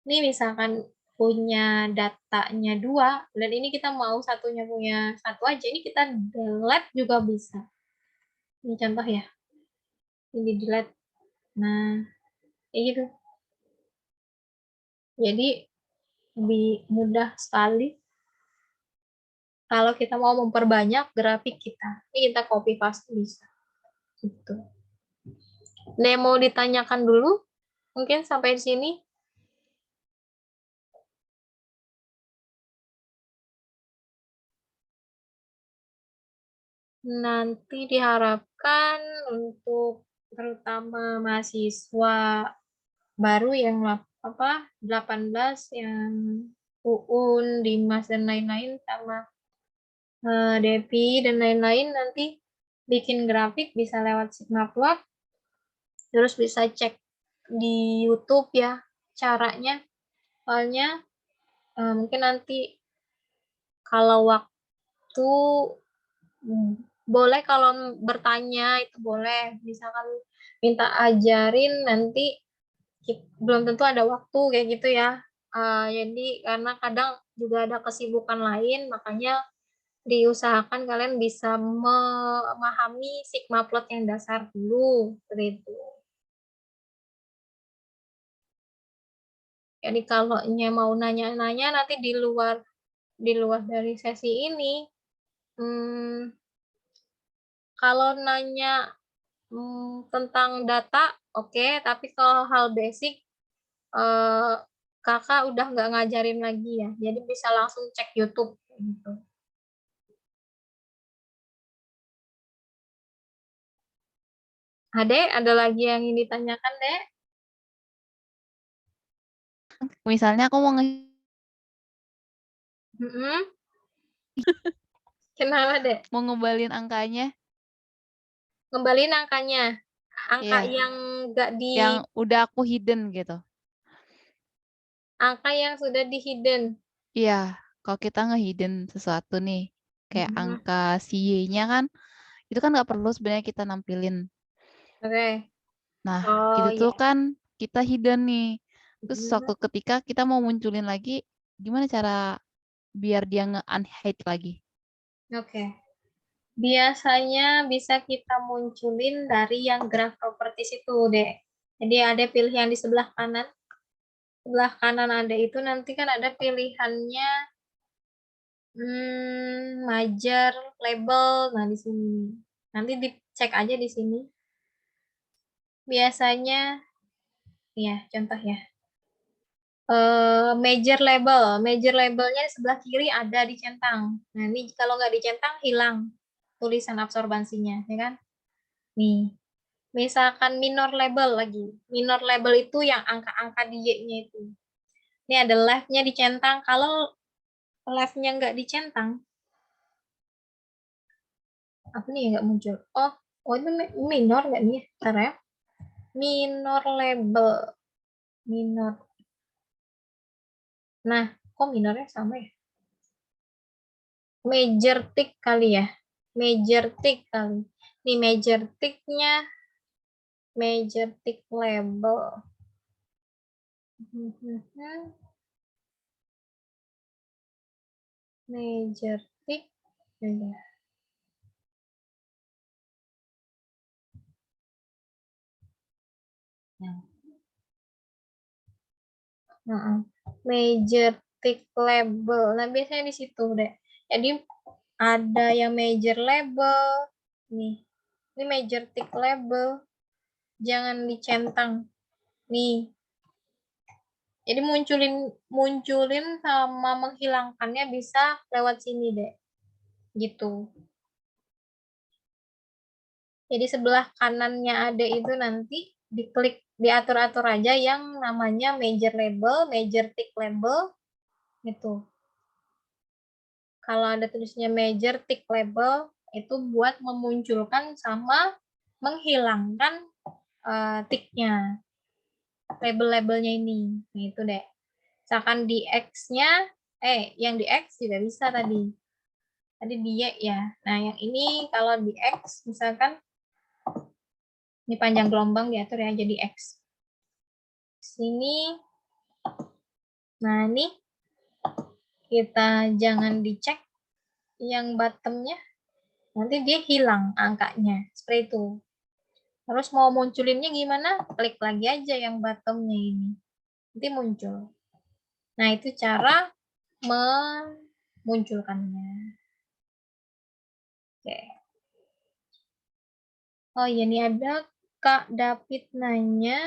Ini misalkan punya datanya 2, dan ini kita mau satunya punya 1 aja, ini kita delete juga bisa. Ini contoh ya. Ini delete. Nah, kayak gitu. Jadi, lebih mudah sekali kalau kita mau memperbanyak grafik kita. Ini kita copy paste bisa. Gitu. Mau ditanyakan dulu? Mungkin sampai di sini. Nanti diharapkan untuk terutama mahasiswa baru yang 18 yang UUN, Dimas dan lain-lain sama Devi dan lain-lain nanti bikin grafik bisa lewat Sigmaplot, terus bisa cek di YouTube ya caranya. Soalnya mungkin nanti kalau waktu boleh kalau bertanya itu boleh, misalkan minta ajarin nanti belum tentu ada waktu kayak gitu ya. Jadi karena kadang juga ada kesibukan lain, makanya diusahakan kalian bisa memahami Sigmaplot yang dasar dulu, seperti itu. Jadi kalau mau nanya-nanya nanti di luar dari sesi ini, kalau nanya tentang data, oke, tapi kalau hal basic, kakak udah nggak ngajarin lagi ya, jadi bisa langsung cek YouTube gitu. Adek, ada lagi yang ingin ditanyakan, Dek? Misalnya aku mau Kenapa, Dek? mau ngembalin angkanya, Kembaliin angkanya. Angka iya, yang nggak di... yang udah aku hidden gitu. Angka yang sudah di hidden. Iya, kalau kita nge-hidden sesuatu nih, kayak angka si Y-nya kan, itu kan nggak perlu sebenarnya kita nampilin. Oke. Nah, Oh, itu tuh iya. kan kita hidden nih. Terus suatu ketika kita mau munculin lagi, gimana cara biar dia nge-unhide lagi? Oke. Biasanya bisa kita munculin dari yang graph properties itu, Dek. Jadi ada pilih yang di sebelah kanan. Sebelah kanan ada itu nanti kan ada pilihannya major, label. Nah, di sini. Nanti dicek aja di sini. Biasanya, ya contoh ya. Major label. Major labelnya di sebelah kiri ada dicentang. Nah, ini kalau nggak dicentang hilang tulisan absorbansinya, ya kan? Nih, misalkan minor label lagi. Minor label itu yang angka-angka di Y-nya itu. Ini ada left-nya dicentang. Kalau left-nya nggak dicentang, apa nih yang nggak muncul? Oh itu minor nggak nih? Bentar ya. Minor label. Minor. Nah, kok minornya sama ya? Major tick kali ya. Major tick kali. Nih major tick-nya. Major tick label. Major tick. Major tick label. Nah, biasanya di situ deh. Jadi ada yang major label. Nih. Ini major tick label. Jangan dicentang. Nih. Jadi munculin sama menghilangkannya bisa lewat sini deh. Gitu. Jadi sebelah kanannya ada itu nanti diklik, diatur-atur aja yang namanya major label, major tick label, gitu. Kalau ada tulisnya major tick label, itu buat memunculkan sama menghilangkan ticknya, label-labelnya ini. Nah, itu deh. Misalkan di X-nya, yang di X juga bisa tadi. Tadi di Y ya. Nah, yang ini kalau di X, misalkan ini panjang gelombang diatur ya, jadi X. Sini, nah ini kita jangan dicek yang bottomnya, nanti dia hilang angkanya, seperti itu. Terus mau munculinnya gimana? Klik lagi aja yang bottomnya ini, nanti muncul. Nah, itu cara memunculkannya. Oke. Oh iya, ini ada Kak David nanya.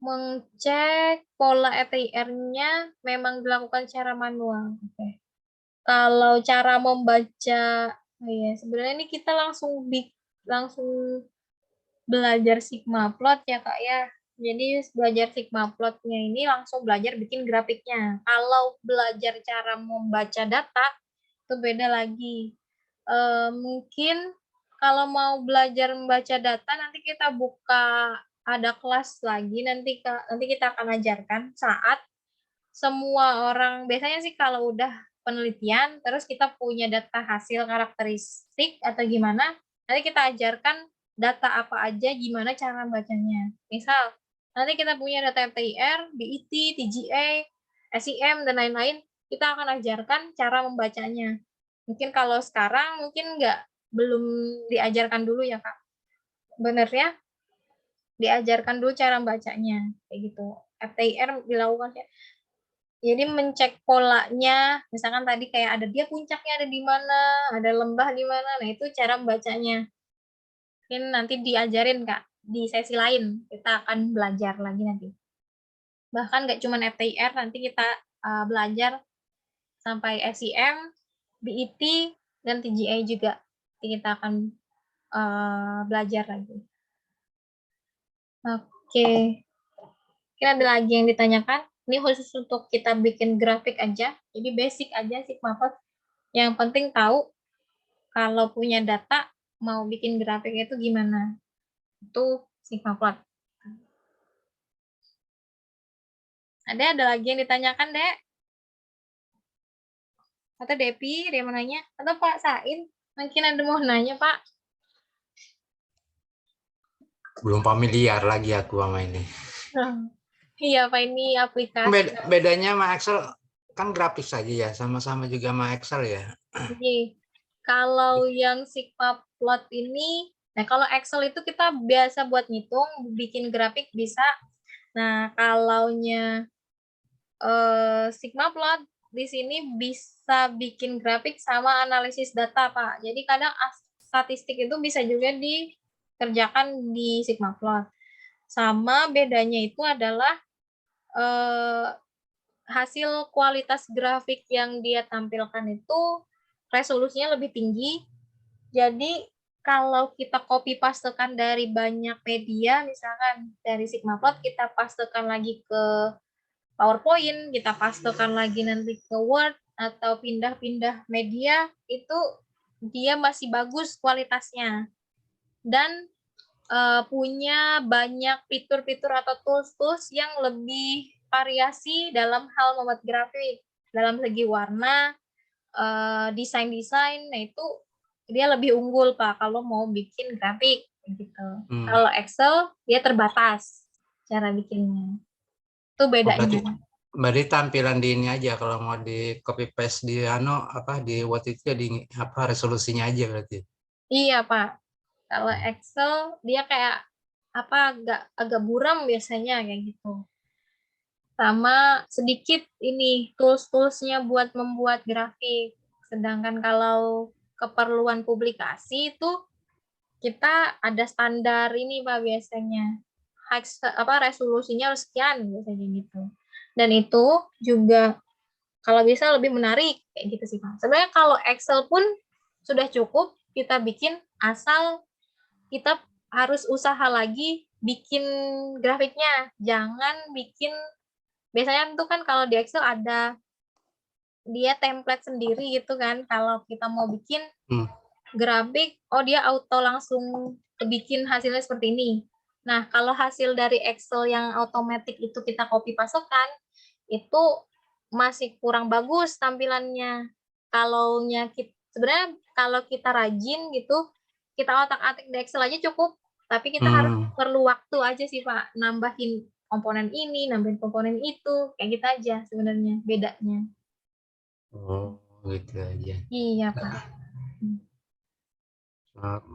Mengcek pola ETR-nya memang dilakukan secara manual. Oke. Kalau cara membaca, ya sebenarnya ini kita langsung belajar sigma plot ya Kak ya. Jadi belajar sigma plotnya ini langsung belajar bikin grafiknya. Kalau belajar cara membaca data itu beda lagi. Mungkin kalau mau belajar membaca data nanti kita buka ada kelas lagi, nanti kita akan ajarkan saat semua orang, biasanya sih kalau udah penelitian terus kita punya data hasil karakteristik atau gimana, nanti kita ajarkan data apa aja, gimana cara bacanya. Misal nanti kita punya data FTIR, BIT, TGA, SEM dan lain-lain, kita akan ajarkan cara membacanya. Mungkin kalau sekarang mungkin belum diajarkan dulu ya Kak. Bener ya? Diajarkan dulu cara bacanya kayak gitu. FTIR dilakukan ya. Jadi mencek polanya, misalkan tadi kayak ada dia puncaknya ada di mana, ada lembah di mana, nah itu cara membacanya. Mungkin nanti diajarin Kak, di sesi lain kita akan belajar lagi nanti. Bahkan nggak cuma FTIR, nanti kita belajar sampai SEM, BIT, dan TGA juga. Nanti kita akan belajar lagi. Oke. Mungkin ada lagi yang ditanyakan? Ini khusus untuk kita bikin grafik aja, jadi basic aja Sigma Plot. Yang penting tahu kalau punya data mau bikin grafik itu gimana. Itu Sigma Plot. Ada lagi yang ditanyakan, Dek? Atau Depi, dia mau nanya? Atau Pak Sain? Mungkin ada mau nanya, Pak? Belum familiar lagi aku sama ini. Iya, Pak, ini aplikasi. Bedanya sama Excel kan grafis saja ya, sama-sama juga sama Excel ya. Jadi, kalau yang Sigma Plot ini Nah, kalau Excel itu kita biasa buat ngitung, bikin grafik bisa. Nah, kalaunya Sigma plot di sini bisa bikin grafik sama analisis data, Pak. Jadi kadang statistik itu bisa juga dikerjakan di Sigma plot. Sama bedanya itu adalah hasil kualitas grafik yang dia tampilkan itu resolusinya lebih tinggi. Jadi kalau kita copy pastekan dari banyak media, misalkan dari Sigma plot kita pastekan lagi ke PowerPoint, kita pastekan lagi nanti ke Word atau pindah-pindah media, itu dia masih bagus kualitasnya. Dan punya banyak fitur-fitur atau tools-tools yang lebih variasi dalam hal membuat grafik. Dalam segi warna, desain-desain, nah itu dia lebih unggul, Pak, kalau mau bikin grafik. Gitu. Kalau Excel, dia terbatas cara bikinnya. Itu bedanya. Berarti tampilan di ini aja kalau mau di copy paste di di Word itu di resolusinya aja berarti. Iya, Pak. Kalau Excel dia kayak agak buram biasanya kayak gitu. Sama sedikit ini tools-toolsnya buat membuat grafik. Sedangkan kalau keperluan publikasi itu kita ada standar ini, Pak, biasanya. Resolusinya harus sekian biasanya gitu. Dan itu juga kalau bisa lebih menarik kayak gitu sih, Pak. Sebenarnya kalau Excel pun sudah cukup kita bikin, asal kita harus usaha lagi bikin grafiknya. Jangan bikin, biasanya tuh kan kalau di Excel ada dia template sendiri gitu kan. Kalau kita mau bikin grafik, dia auto langsung bikin hasilnya seperti ini. Nah, kalau hasil dari Excel yang otomatis itu kita copy pastekan, itu masih kurang bagus tampilannya. Sebenarnya kalau kita rajin gitu, kita otak-atik di Excel aja cukup, tapi kita harus perlu waktu aja sih, Pak, nambahin komponen ini, nambahin komponen itu, kayak gitu aja sebenarnya bedanya. Oh, gitu aja. Iya, Pak.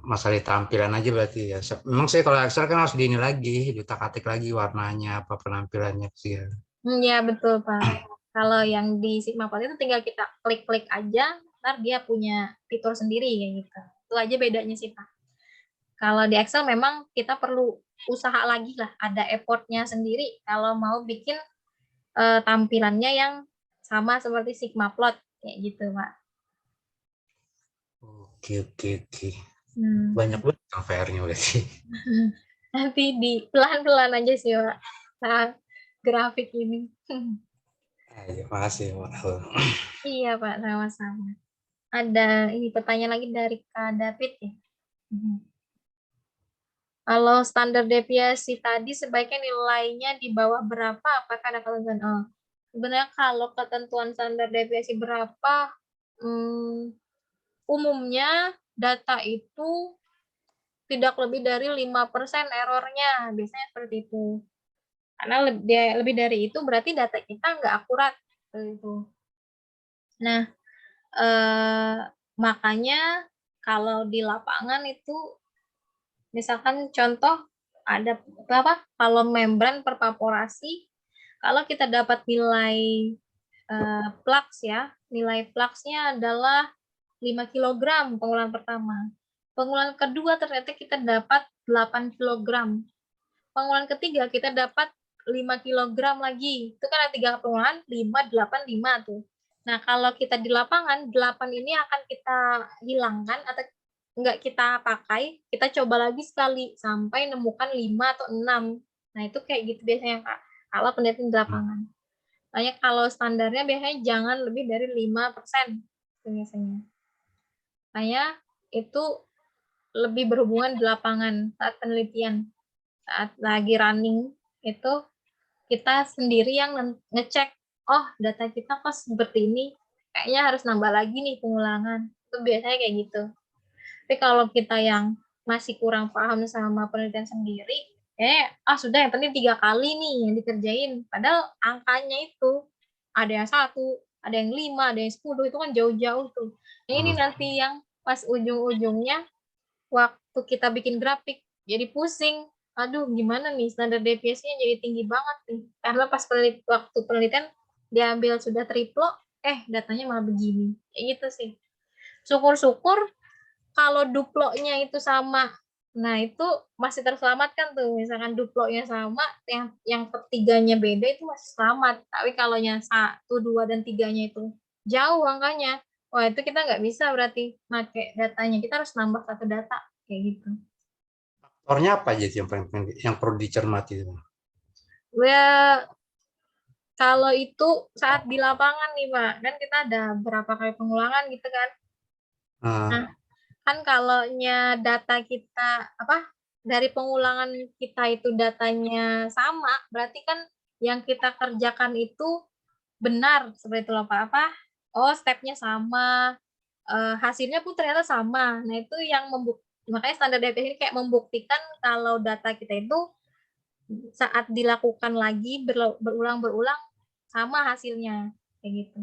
Masalah tampilan aja berarti ya. Memang sih kalau Excel kan harus di ini lagi, diutak-atik lagi warnanya, apa penampilannya sih ya. Iya, betul, Pak. Kalau yang di Sigma Plot itu tinggal kita klik-klik aja, ntar dia punya fitur sendiri kayak gitu. Itu aja bedanya sih, Pak. Kalau di Excel memang kita perlu usaha lagi lah, ada effortnya sendiri kalau mau bikin tampilannya yang sama seperti Sigma Plot kayak gitu, Pak. Oke. Banyak banget PR-nya berarti. Nanti pelan-pelan aja sih, Pak. Nah, grafik ini. Ayo, makasih, Pak. Iya, Pak, sama-sama. Ada ini pertanyaan lagi dari Kak David ya. Kalau standar deviasi tadi sebaiknya nilainya di bawah berapa? Apakah ada ketentuan? Sebenarnya kalau ketentuan standar deviasi berapa, umumnya data itu tidak lebih dari 5% errornya. Biasanya seperti itu. Karena lebih dari itu berarti data kita nggak akurat. Itu. Nah, makanya kalau di lapangan itu misalkan contoh ada kalau membran perpaporasi, kalau kita dapat nilai flux ya, nilai fluxnya adalah 5 kg pengulahan pertama. Pengulahan kedua ternyata kita dapat 8 kg. Pengulahan ketiga kita dapat 5 kg lagi. Itu kan ada 3 pengulahan, 5, 8, 5 tuh. Nah, kalau kita di lapangan, 8 ini akan kita hilangkan atau nggak kita pakai, kita coba lagi sekali sampai nemukan 5 atau 6. Nah, itu kayak gitu biasanya, Kak. Kalau penelitian di lapangan. Makanya kalau standarnya biasanya jangan lebih dari 5% itu biasanya. Makanya itu lebih berhubungan di lapangan saat penelitian. Saat lagi running itu kita sendiri yang ngecek, data kita kok seperti ini, kayaknya harus nambah lagi nih pengulangan. Itu biasanya kayak gitu. Tapi kalau kita yang masih kurang paham sama penelitian sendiri, sudah yang penting 3 kali nih yang dikerjain. Padahal angkanya itu ada yang 1, ada yang 5, ada yang 10, itu kan jauh-jauh tuh. Nah, ini nanti yang pas ujung-ujungnya waktu kita bikin grafik jadi pusing. Aduh, gimana nih standar deviasinya jadi tinggi banget nih. Karena pas waktu penelitian diambil sudah triplo, datanya malah begini. Kayak gitu sih. Syukur-syukur kalau duplonya itu sama. Nah, itu masih terselamatkan tuh. Misalkan duplonya sama, yang ketiganya beda itu masih selamat. Tapi kalau yang 1, 2, dan 3-nya itu jauh angkanya, wah itu kita nggak bisa berarti pakai datanya. Kita harus nambah satu data. Kayak gitu. Faktornya apa aja yang yang perlu dicermati itu? Ya, kalau itu saat di lapangan nih, Pak, kan kita ada berapa kali pengulangan gitu kan. Nah, kan kalau data kita dari pengulangan kita itu datanya sama, berarti kan yang kita kerjakan itu benar seperti itu loh Pak. Stepnya sama, hasilnya pun ternyata sama. Nah, itu yang makanya standar deviasi ini kayak membuktikan kalau data kita itu saat dilakukan lagi berulang-berulang sama hasilnya kayak gitu.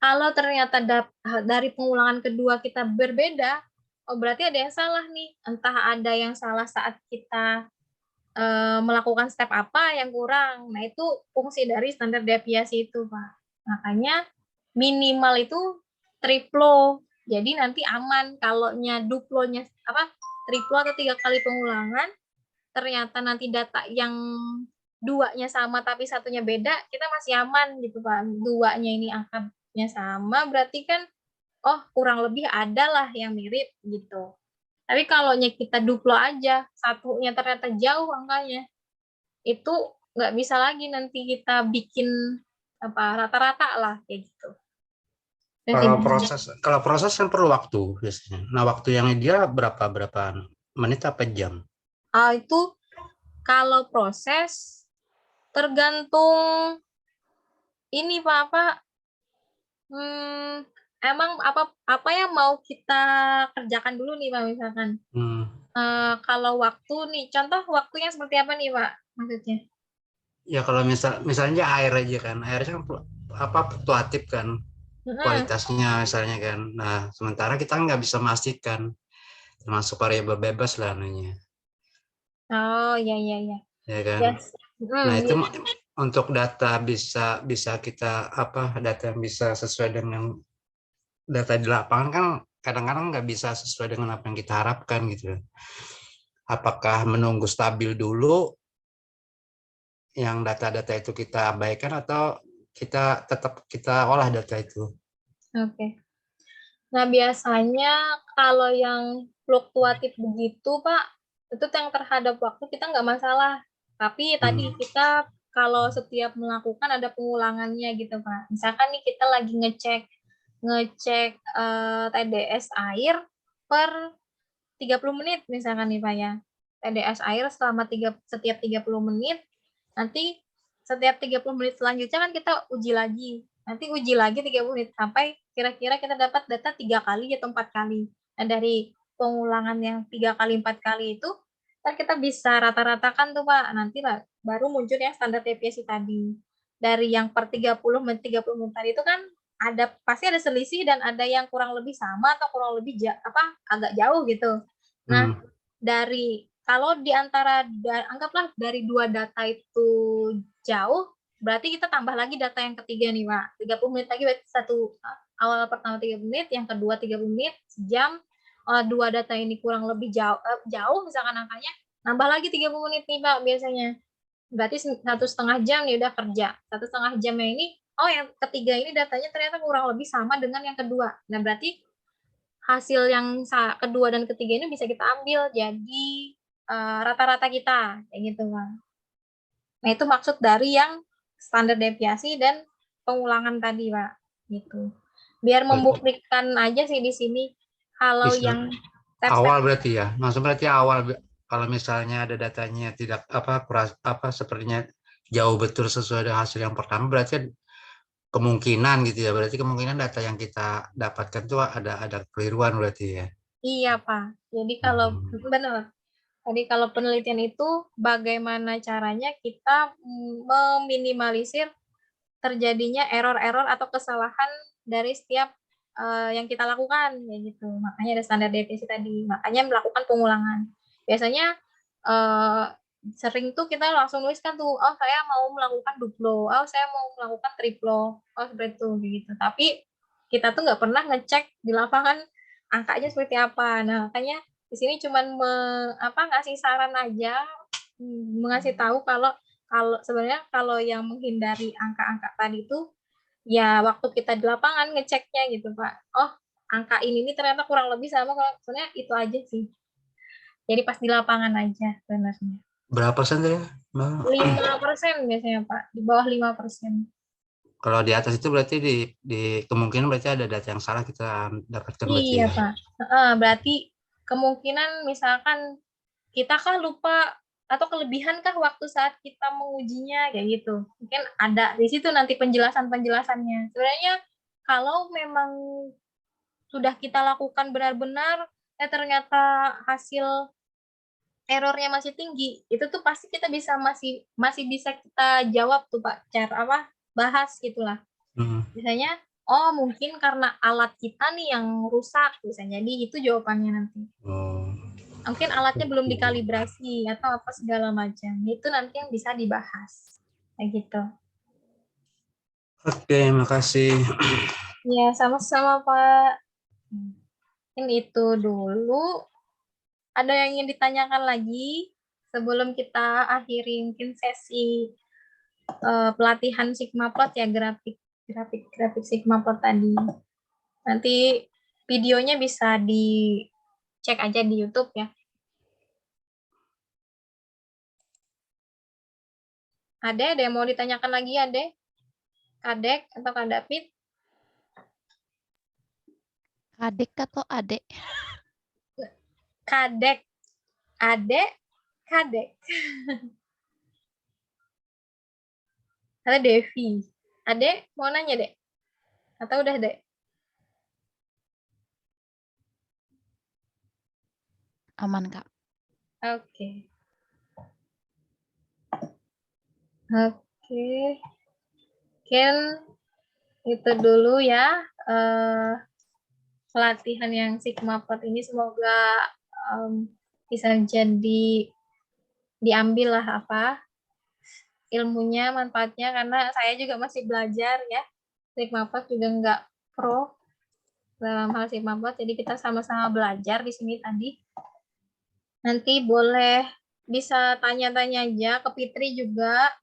Kalau ternyata dari pengulangan kedua kita berbeda, berarti ada yang salah nih. Entah ada yang salah saat kita melakukan step apa yang kurang. Nah, itu fungsi dari standar deviasi itu, Pak. Makanya minimal itu triplo. Jadi nanti aman. Kalau duplonya triplo atau 3 kali pengulangan, ternyata nanti data yang 2-nya sama tapi satunya beda, kita masih aman gitu Pak. 2-nya ini angkanya sama, berarti kan kurang lebih ada lah yang mirip gitu. Tapi kalau kita duplo aja, satunya ternyata jauh angkanya, itu nggak bisa lagi nanti kita bikin rata-rata lah kayak gitu. Kalau proses kan perlu waktu biasanya. Nah, waktu yang ideal berapa menit apa jam? Itu kalau proses tergantung ini Pak, emang apa yang mau kita kerjakan dulu nih Pak misalkan. Kalau waktu nih, contoh waktunya seperti apa nih Pak maksudnya? Ya kalau misalnya air aja kan, airnya kan fluktuatif kan kualitasnya misalnya kan. Nah, sementara kita nggak bisa memastikan, termasuk variabel bebas lah namanya. Oh iya. Ya kan. Yes. Nah itu Yes. untuk data bisa kita data yang bisa sesuai dengan data di lapangan kan kadang-kadang nggak bisa sesuai dengan apa yang kita harapkan gitu. Apakah menunggu stabil dulu yang data-data itu kita abaikan atau kita tetap kita olah data itu? Oke. Nah, biasanya kalau yang fluktuatif begitu, Pak, itu yang terhadap waktu kita nggak masalah. Tapi tadi kita kalau setiap melakukan ada pengulangannya gitu, Pak. Misalkan nih kita lagi ngecek TDS air per 30 menit misalkan nih, Pak ya. TDS air setiap 30 menit, nanti setiap 30 menit selanjutnya kan kita uji lagi. Nanti uji lagi 30 menit sampai kira-kira kita dapat data 3 kali atau 4 kali. Nah, dari pengulangan yang 3 kali 4 kali itu kan kita bisa rata-ratakan tuh Pak. Nanti lah baru muncul yang standar deviasi tadi. Dari yang per 30 menit tadi itu kan pasti ada selisih dan ada yang kurang lebih sama atau kurang lebih agak jauh gitu. Nah, kalau di antara anggaplah dari 2 data itu jauh, berarti kita tambah lagi data yang ketiga nih, Pak. 30 menit lagi berarti awal pertama 30 menit, yang kedua 30 menit, sejam. 2 data ini kurang lebih jauh misalkan angkanya, nambah lagi 30 menit nih, Pak, biasanya. Berarti 1,5 jam nih udah kerja. 1,5 jamnya ini, yang ketiga ini datanya ternyata kurang lebih sama dengan yang kedua. Nah, berarti hasil yang kedua dan ketiga ini bisa kita ambil jadi rata-rata kita kayak gitu Bang. Nah itu maksud dari yang standar deviasi dan pengulangan tadi Pak gitu. Biar membuktikan aja sih di sini kalau yang awal berarti ya, maksudnya berarti awal kalau misalnya ada datanya tidak sepertinya jauh betul sesuai dengan hasil yang pertama, berarti kemungkinan gitu ya, berarti kemungkinan data yang kita dapatkan itu ada keliruan berarti ya. Iya Pak, jadi kalau benar. Jadi kalau penelitian itu bagaimana caranya kita meminimalisir terjadinya error-error atau kesalahan dari setiap yang kita lakukan kayak gitu. Makanya ada standar deviasi tadi. Makanya melakukan pengulangan. Biasanya sering tuh kita langsung nuliskan tuh, oh saya mau melakukan duplo, oh saya mau melakukan triplo, oh seperti itu gitu. Tapi kita tuh nggak pernah ngecek di lapangan angkanya seperti apa. Nah, makanya di sini cuman ngasih saran aja, mengasih tahu kalau sebenarnya kalau yang menghindari angka-angka tadi itu ya waktu kita di lapangan ngeceknya gitu Pak. Oh, angka ini nih ternyata kurang lebih sama, kalau sebenarnya itu aja sih. Jadi pas di lapangan aja sebenarnya. Berapa persen tadi, Mbak? 5% biasanya Pak, di bawah 5%. Kalau di atas itu berarti di kemungkinan berarti ada data yang salah kita dapatkan berarti Iya ya. Pak. Berarti kemungkinan misalkan kita kah lupa atau kelebihan kah waktu saat kita mengujinya kayak gitu. Mungkin ada di situ nanti penjelasannya. Sebenarnya kalau memang sudah kita lakukan benar-benar, ternyata hasil errornya masih tinggi, itu tuh pasti kita bisa masih bisa kita jawab tuh Pak, cara bahas gitulah. Biasanya oh mungkin karena alat kita nih yang rusak, bisa jadi itu jawabannya nanti. Mungkin alatnya belum dikalibrasi atau apa segala macam, itu nanti yang bisa dibahas kayak gitu. Oke, makasih. Ya sama-sama Pak. Mungkin itu dulu. Ada yang ingin ditanyakan lagi sebelum kita akhiri mungkin sesi pelatihan Sigma Plot ya, grafik Sigma Plot tadi. Nanti videonya bisa dicek aja di YouTube ya. Ada yang mau ditanyakan lagi Ade? Kadek atau Kak David? Kadek atau adek? Kadek. Ade, Kadek. Ada Devi. Ade, mau nanya, Dek? Atau udah, Dek? Aman, Kak. Oke. Oke. Mungkin itu dulu ya. Pelatihan yang Sigma Plot ini semoga bisa jadi diambil lah ilmunya, manfaatnya, karena saya juga masih belajar ya. Sigma Plot juga nggak pro dalam hal Sigma Plot, jadi kita sama-sama belajar di sini tadi. Nanti boleh bisa tanya-tanya aja ke Fitri juga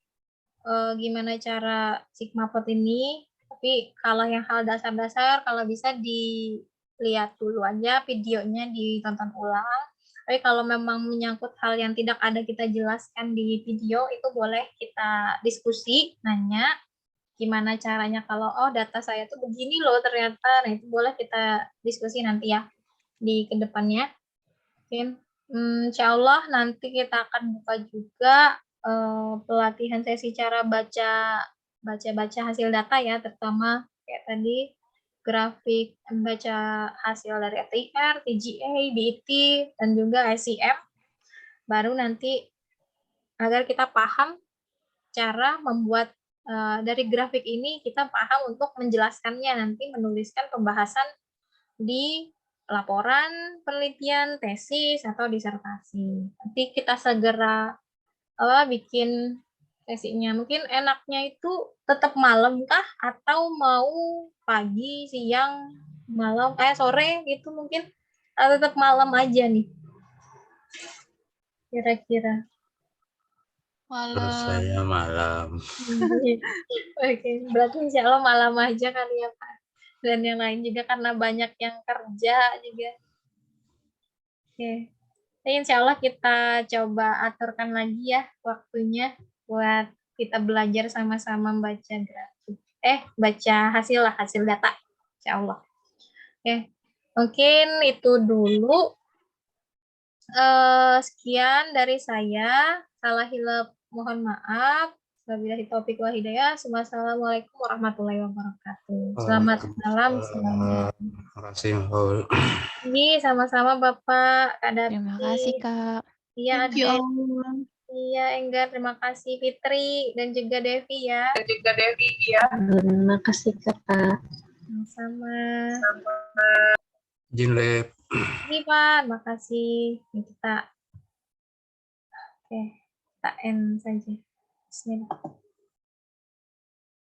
gimana cara Sigma Plot ini. Tapi kalau yang hal dasar-dasar, kalau bisa dilihat dulu aja videonya, ditonton ulang. Tapi kalau memang menyangkut hal yang tidak ada kita jelaskan di video, itu boleh kita diskusi, nanya gimana caranya kalau data saya tuh begini loh ternyata. Nah, itu boleh kita diskusi nanti ya di kedepannya. Mungkin insya Allah nanti kita akan buka juga pelatihan sesi cara baca hasil data ya, terutama kayak tadi grafik, baca hasil dari FTIR, TGA, BET, dan juga SCM. Baru nanti agar kita paham cara membuat dari grafik ini, kita paham untuk menjelaskannya, nanti menuliskan pembahasan di laporan, penelitian, tesis, atau disertasi. Nanti kita segera bikin sesinya. Mungkin enaknya itu tetap malam kah atau mau pagi, siang, malam, sore gitu mungkin, tetap malam aja nih. Kira-kira. Menurut saya malam. Oke, berarti insya Allah malam aja kali ya Pak. Dan yang lain juga karena banyak yang kerja juga. Oke. Jadi insya Allah kita coba aturkan lagi ya waktunya buat kita belajar sama-sama baca grafik. Baca hasil data. Insya Allah. Oke. Mungkin itu dulu. Sekian dari saya. Salah hilaf mohon maaf. Wabillahi taufiq wal hidayah. Wassalamualaikum warahmatullahi wabarakatuh. Selamat malam semuanya. Terima kasih, Mbak. Iya, sama-sama Bapak, Kak David. Terima kasih, Kak. Iya, Adek. Iya, Enggar, terima kasih Fitri dan juga Devi ya. Dan juga Devi ya. Terima kasih Kakak. Sama. Izin Lep. Ini Pak, makasih. Ini kita, oke, kita end saja. Bismillah.